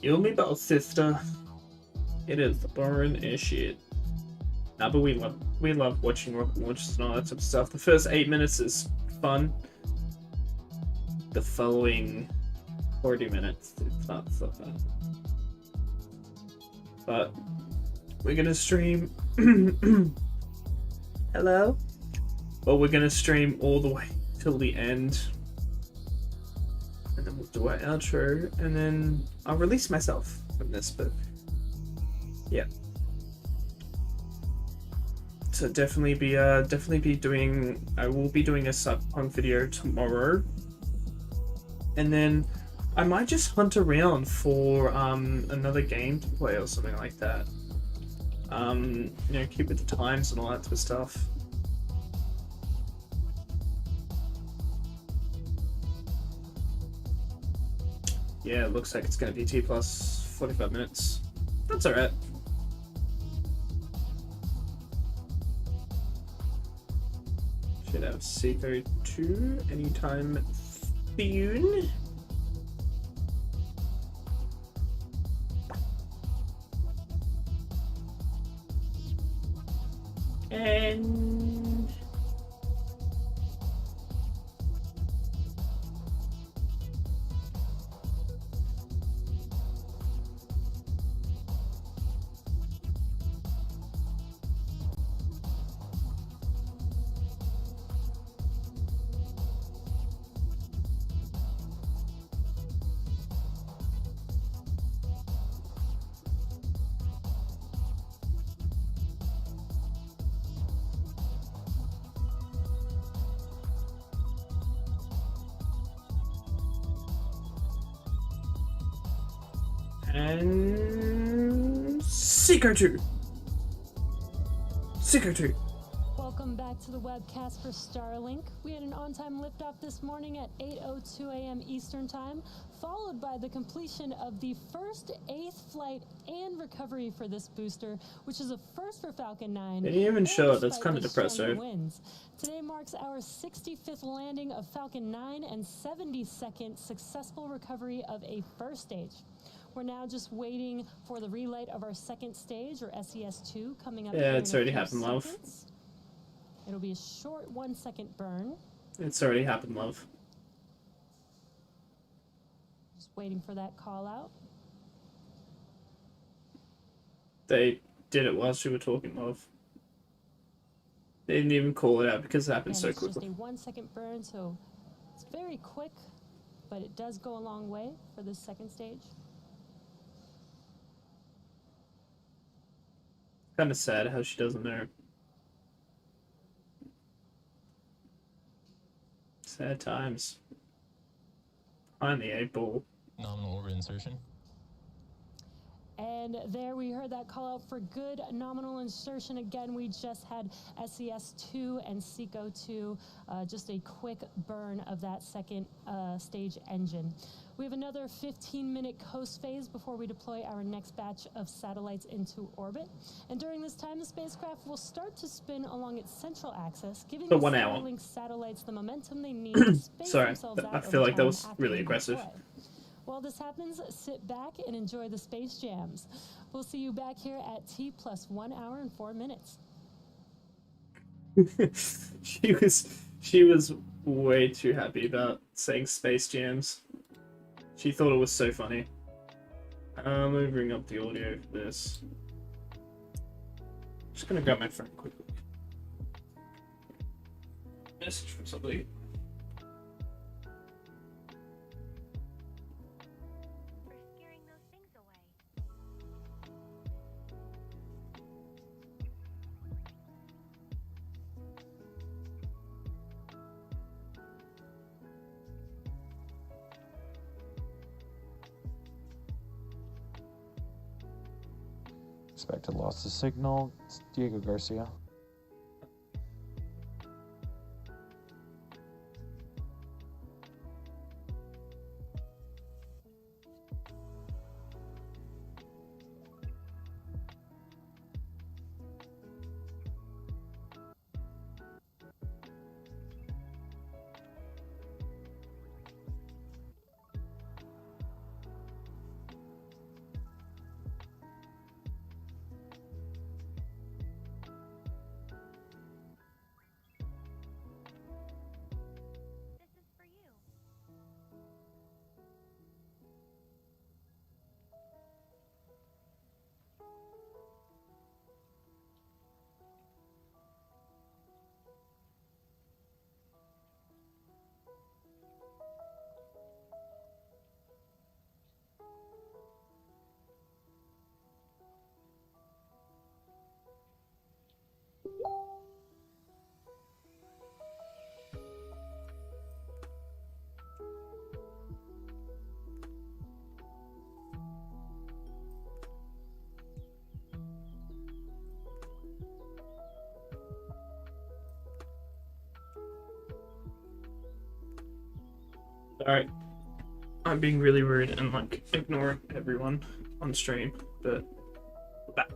Kill me both, sister. It is boring as shit. Nah, but we love watching rocket launches and all that type of stuff. The first 8 minutes is fun. The following 40 minutes, it's not so fun. But we're gonna stream. Hello? But we're gonna stream all the way till the end. And then we'll do our outro, and then I'll release myself from this, but yeah. So definitely be doing. I will be doing a Cyberpunk video tomorrow, and then I might just hunt around for another game to play or something like that. You know, keep with the times and all that type of stuff. Yeah, it looks like it's gonna be T plus 45 minutes. That's alright. Should have Seiko 2 anytime soon. And Seeker 2. Seeker 2. Welcome back to the webcast for Starlink. We had an on-time liftoff this morning at 8:02 a.m. Eastern Time, followed by the completion of the first 8th flight and recovery for this booster, which is a first for Falcon 9. They didn't even show it. That's kind of depressing. Today marks our 65th landing of Falcon 9 and 72nd successful recovery of a first stage. We're now just waiting for the relight of our second stage, or SES-2, coming up. Yeah, it's already happened, love. It'll be a short 1-second burn. It's already happened, love. Just waiting for that call out. They did it whilst you were talking, love. They didn't even call it out because it happened so quickly. It's just a 1-second burn, so it's very quick, but it does go a long way for this second stage. Kind of sad how she doesn't know. Sad times. Behind the 8-ball. Nominal orbit insertion. And there we heard that call out for good nominal insertion. Again, we just had SES-2 and SECO-2, just a quick burn of that second stage engine. We have another 15-minute coast phase before we deploy our next batch of satellites into orbit. And during this time, the spacecraft will start to spin along its central axis, giving the Starlink satellites the momentum they need to space themselves out. I feel like that was really aggressive. While this happens, sit back and enjoy the space jams. We'll see you back here at T plus 1 hour and 4 minutes. She was way too happy about saying space jams. She thought it was so funny. I'm moving up the audio for this. Just gonna grab my phone quickly. Message from somebody. Expected loss of signal. It's Diego Garcia. Alright. I'm being really rude and like ignore everyone on stream, but we're back.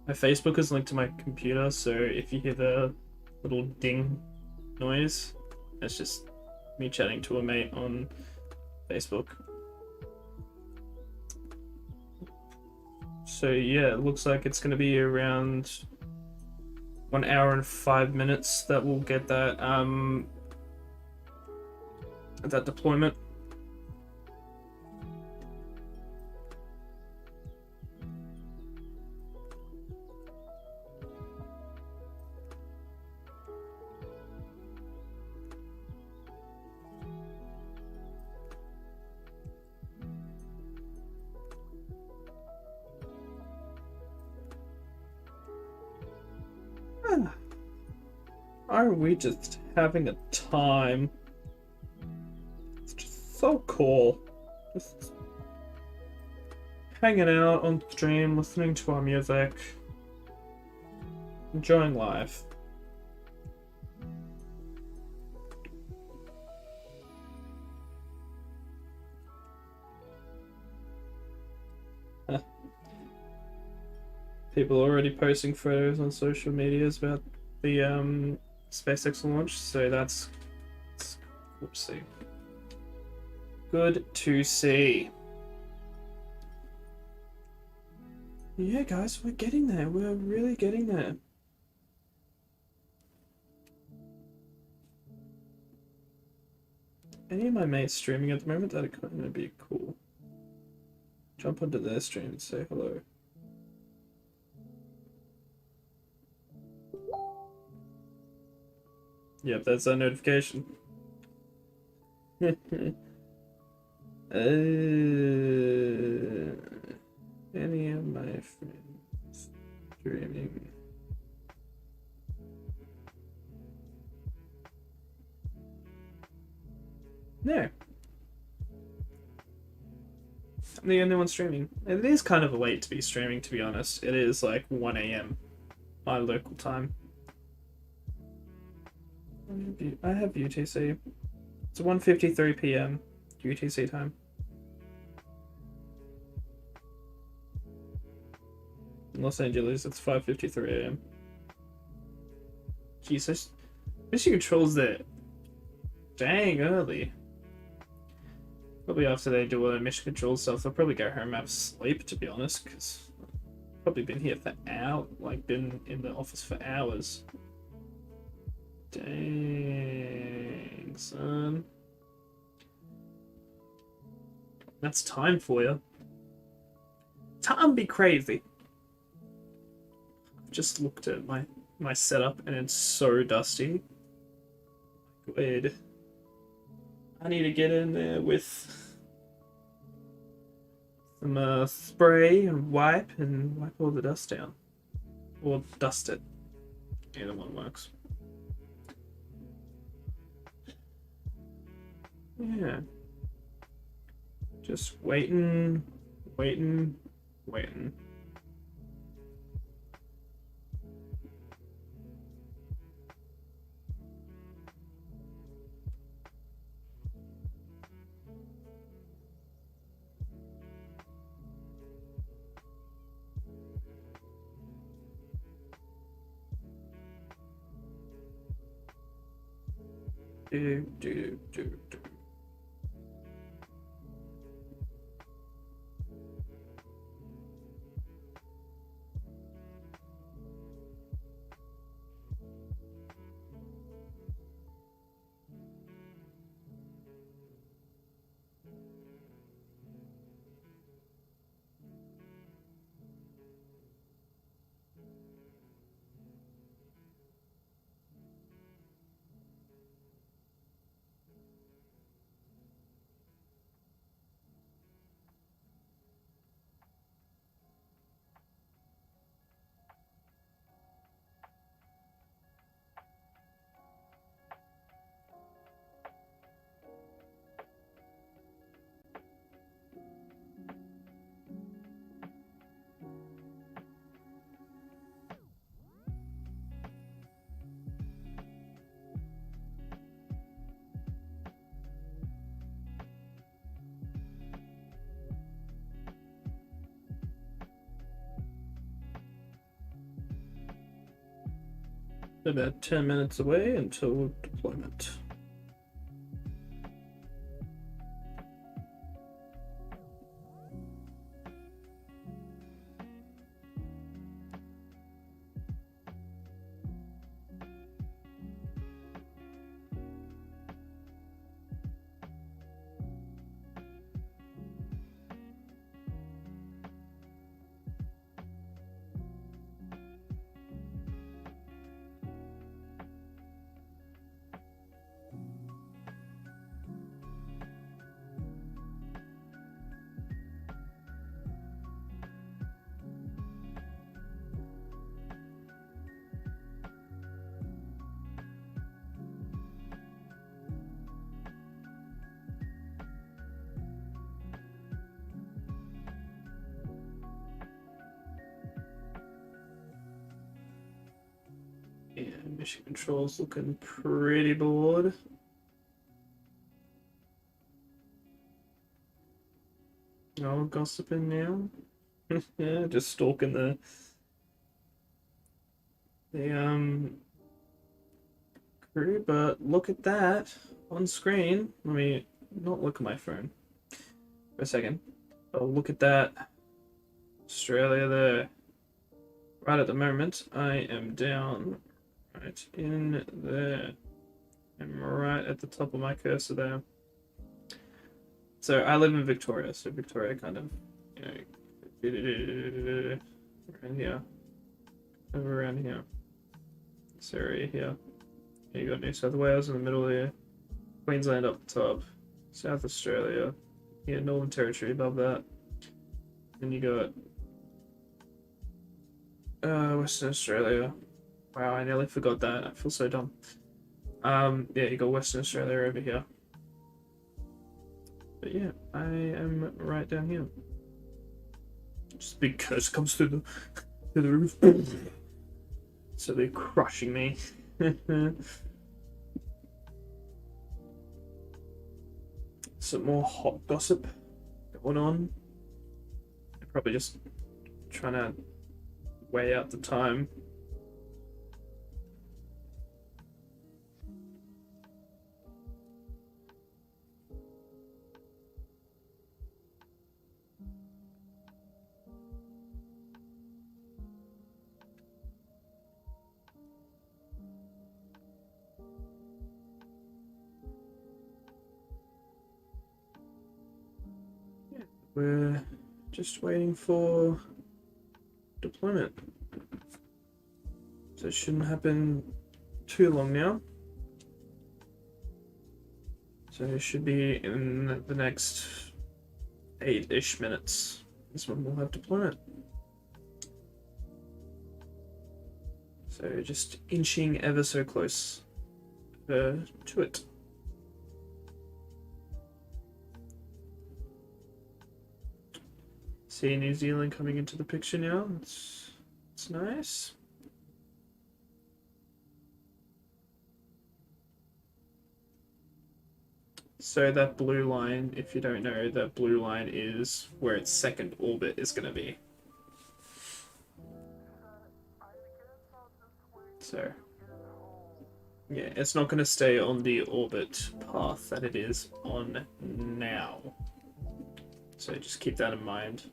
My Facebook is linked to my computer, so if you hear the little ding noise, it's just me chatting to a mate on Facebook. So yeah, it looks like it's going to be around 1 hour and 5 minutes that we'll get that that deployment. Are we just having a time? It's just so cool. Just hanging out on stream, listening to our music, enjoying life. People are already posting photos on social medias about the SpaceX launch, so that's good to see. Good to see. Yeah, guys, we're getting there. We're really getting there. Any of my mates streaming at the moment? That'd kind of be cool. Jump onto their stream and say hello. Yep, that's our notification. Any of my friends streaming? No. I'm the only one streaming. It is kind of late to be streaming, to be honest. It is like 1 AM my local time. I have UTC. It's 1:53 PM UTC time. In Los Angeles, it's 5:53 AM. Jesus, mission controls there. Dang early. Probably after they do all their mission control stuff, they'll probably go home and have sleep, to be honest, because I've probably been here for hours, like been in the office for hours. Dang, son. That's time for you. Time be crazy. I've just looked at my setup and it's so dusty. Good. I need to get in there with some spray and wipe all the dust down. Or dust it. Either one works. Yeah. Just waiting. Do. About 10 minutes away until deployment. Yeah, mission control's looking pretty bored. Oh, gossiping now? Yeah, just stalking the crew, but look at that on screen. Let me not look at my phone for a second. Oh, look at that. Australia there. Right at the moment, I am down right in there. I'm right at the top of my cursor there. So I live in Victoria, so Victoria kind of, around here. Over around here. This area here. You got New South Wales in the middle here. Queensland up the top. South Australia. Yeah, Northern Territory above that. Then you got Western Australia. Wow, I nearly forgot that. I feel so dumb. Yeah, you got Western Australia over here. But yeah, I am right down here. Just a big curse comes through the roof. So they're crushing me. Some more hot gossip going on. They're probably just trying to weigh out the time. We're just waiting for deployment. So it shouldn't happen too long now. So it should be in the next 8-ish minutes. This one will have deployment. So just inching ever so close to it. See New Zealand coming into the picture now. It's nice. So that blue line, if you don't know, that blue line is where its second orbit is going to be. So, yeah, it's not going to stay on the orbit path that it is on now. So just keep that in mind.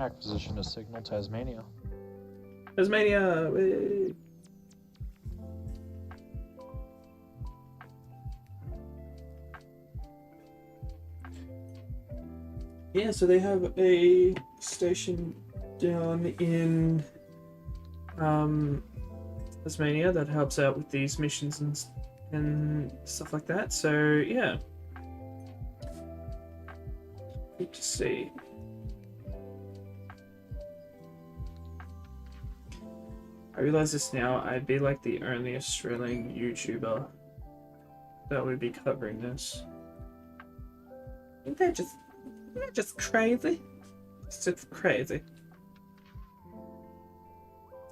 Acquisition of signal Tasmania. Tasmania! Whee! Yeah, so they have a station down in Tasmania that helps out with these missions and stuff like that. So yeah, good to see. I realize this now. I'd be like the only Australian YouTuber that would be covering this. Isn't that just crazy? It's just crazy.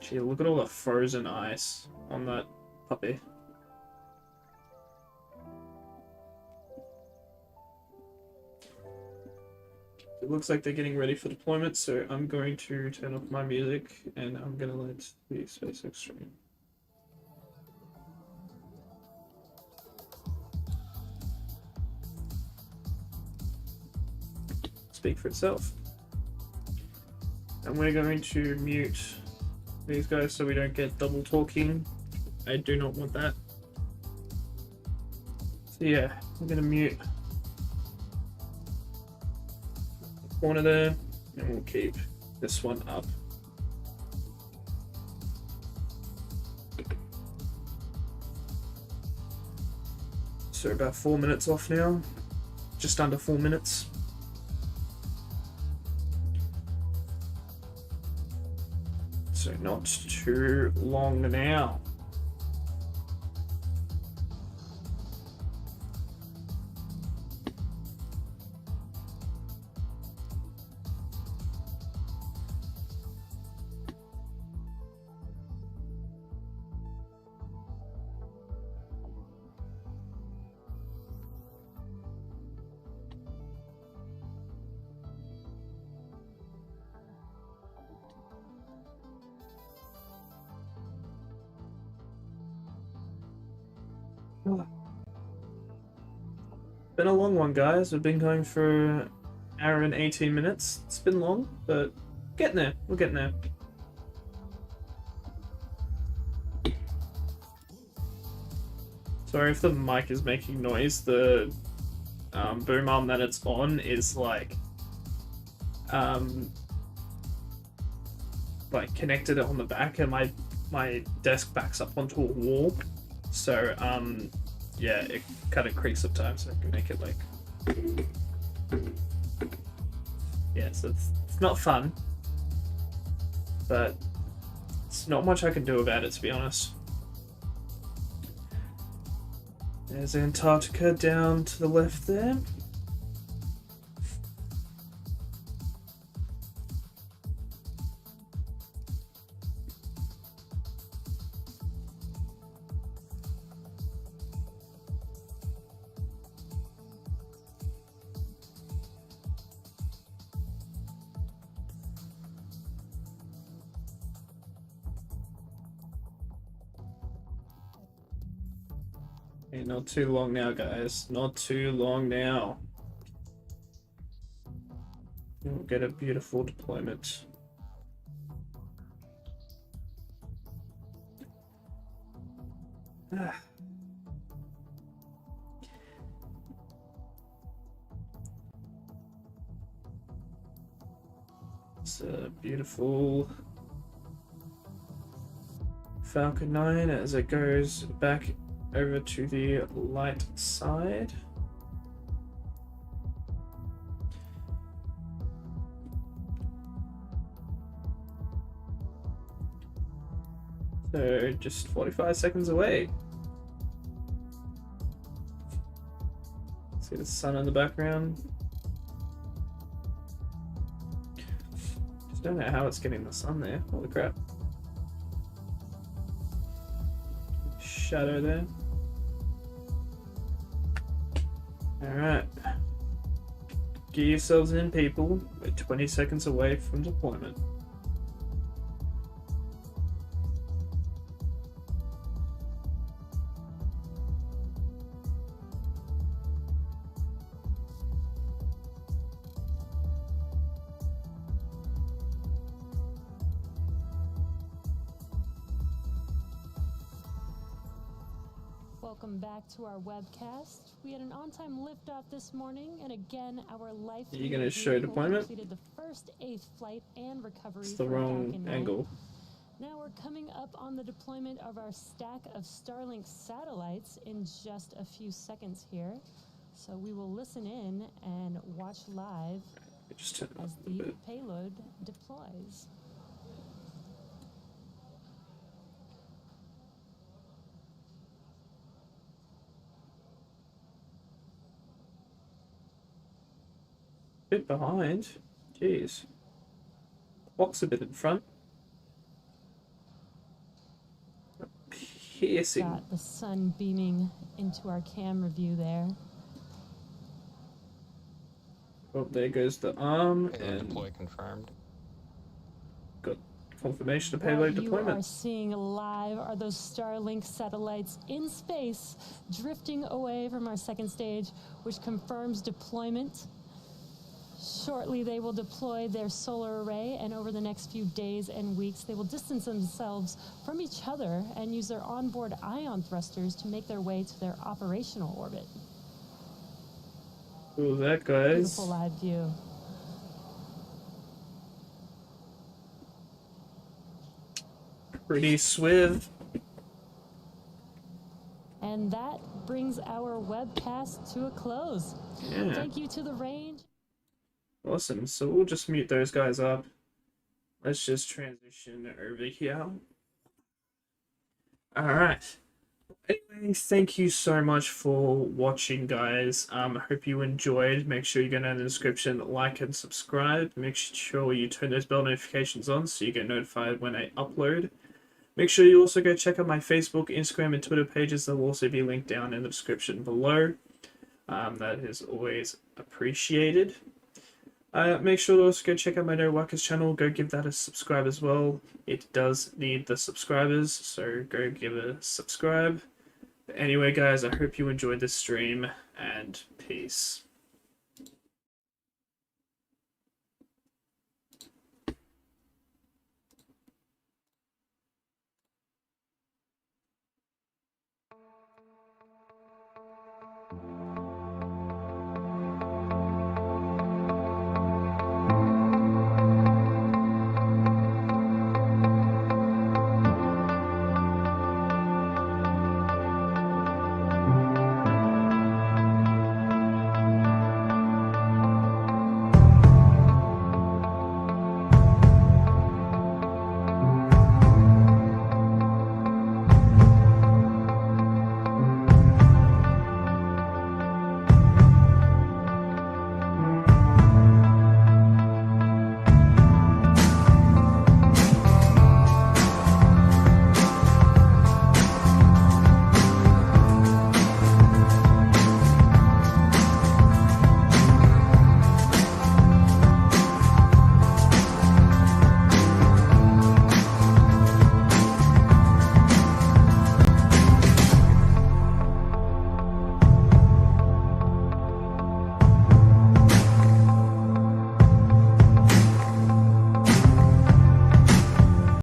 Gee, look at all the frozen ice on that puppy. It looks like they're getting ready for deployment, so I'm going to turn off my music and I'm going to let the SpaceX stream. Speak for itself. And we're going to mute these guys so we don't get double talking. I do not want that. So yeah, I'm going to mute corner there, and we'll keep this one up. So about 4 minutes off now, just under 4 minutes. So not too long now. Been a long one, guys. We've been going for an hour and 18 minutes. It's been long, but getting there. We're getting there. Sorry if the mic is making noise. The boom arm that it's on is like connected on the back, and my desk backs up onto a wall. So yeah, it kind of creaks sometimes, so I can make it like... Yeah, so it's not fun, but There's not much I can do about it, to be honest. There's Antarctica down to the left there. Okay, not too long now, guys. Not too long now. We'll get a beautiful deployment. Ah. It's a beautiful Falcon 9 as it goes back over to the light side. So just 45 seconds away. See the sun in the background. Just don't know how it's getting the sun there. Holy crap. Shadow there. Alright. Get yourselves in, people. We're 20 seconds away from deployment. Welcome back to our webcast. We had an on-time liftoff this morning, and again, our life. Are you going to show deployment? Completed the first 8th flight and recovery. It's the for wrong Falcon 9. angle. Now we're coming up on the deployment of our stack of Starlink satellites in just a few seconds here. So we will listen in and watch live Just turn it as up a the bit. payload deploys. Bit behind. Jeez. Clock's a bit in front. Piercing. Got the sun beaming into our camera view there. Oh, there goes the arm, Payload and deploy confirmed. got confirmation of What payload you are deployment. seeing live are those Starlink satellites in space, drifting away from our second stage, which confirms deployment. Shortly, they will deploy their solar array, and over the next few days and weeks, they will distance themselves from each other and use their onboard ion thrusters to make their way to their operational orbit. Ooh, that guys. Beautiful live view. Pretty swift. And that brings our webcast to a close. Yeah. Thank you to the range. Awesome. So we'll just mute those guys up. Let's just transition over here. Alright. Anyway, thank you so much for watching, guys. I hope you enjoyed. Make sure you go down in the description, like and subscribe. Make sure you turn those bell notifications on so you get notified when I upload. Make sure you also go check out my Facebook, Instagram, and Twitter pages. They'll also be linked down in the description below. That is always appreciated. Make sure to also go check out my Wukkas channel. Go give that a subscribe as well. It does need the subscribers, so go give it a subscribe. But anyway, guys, I hope you enjoyed this stream, and peace.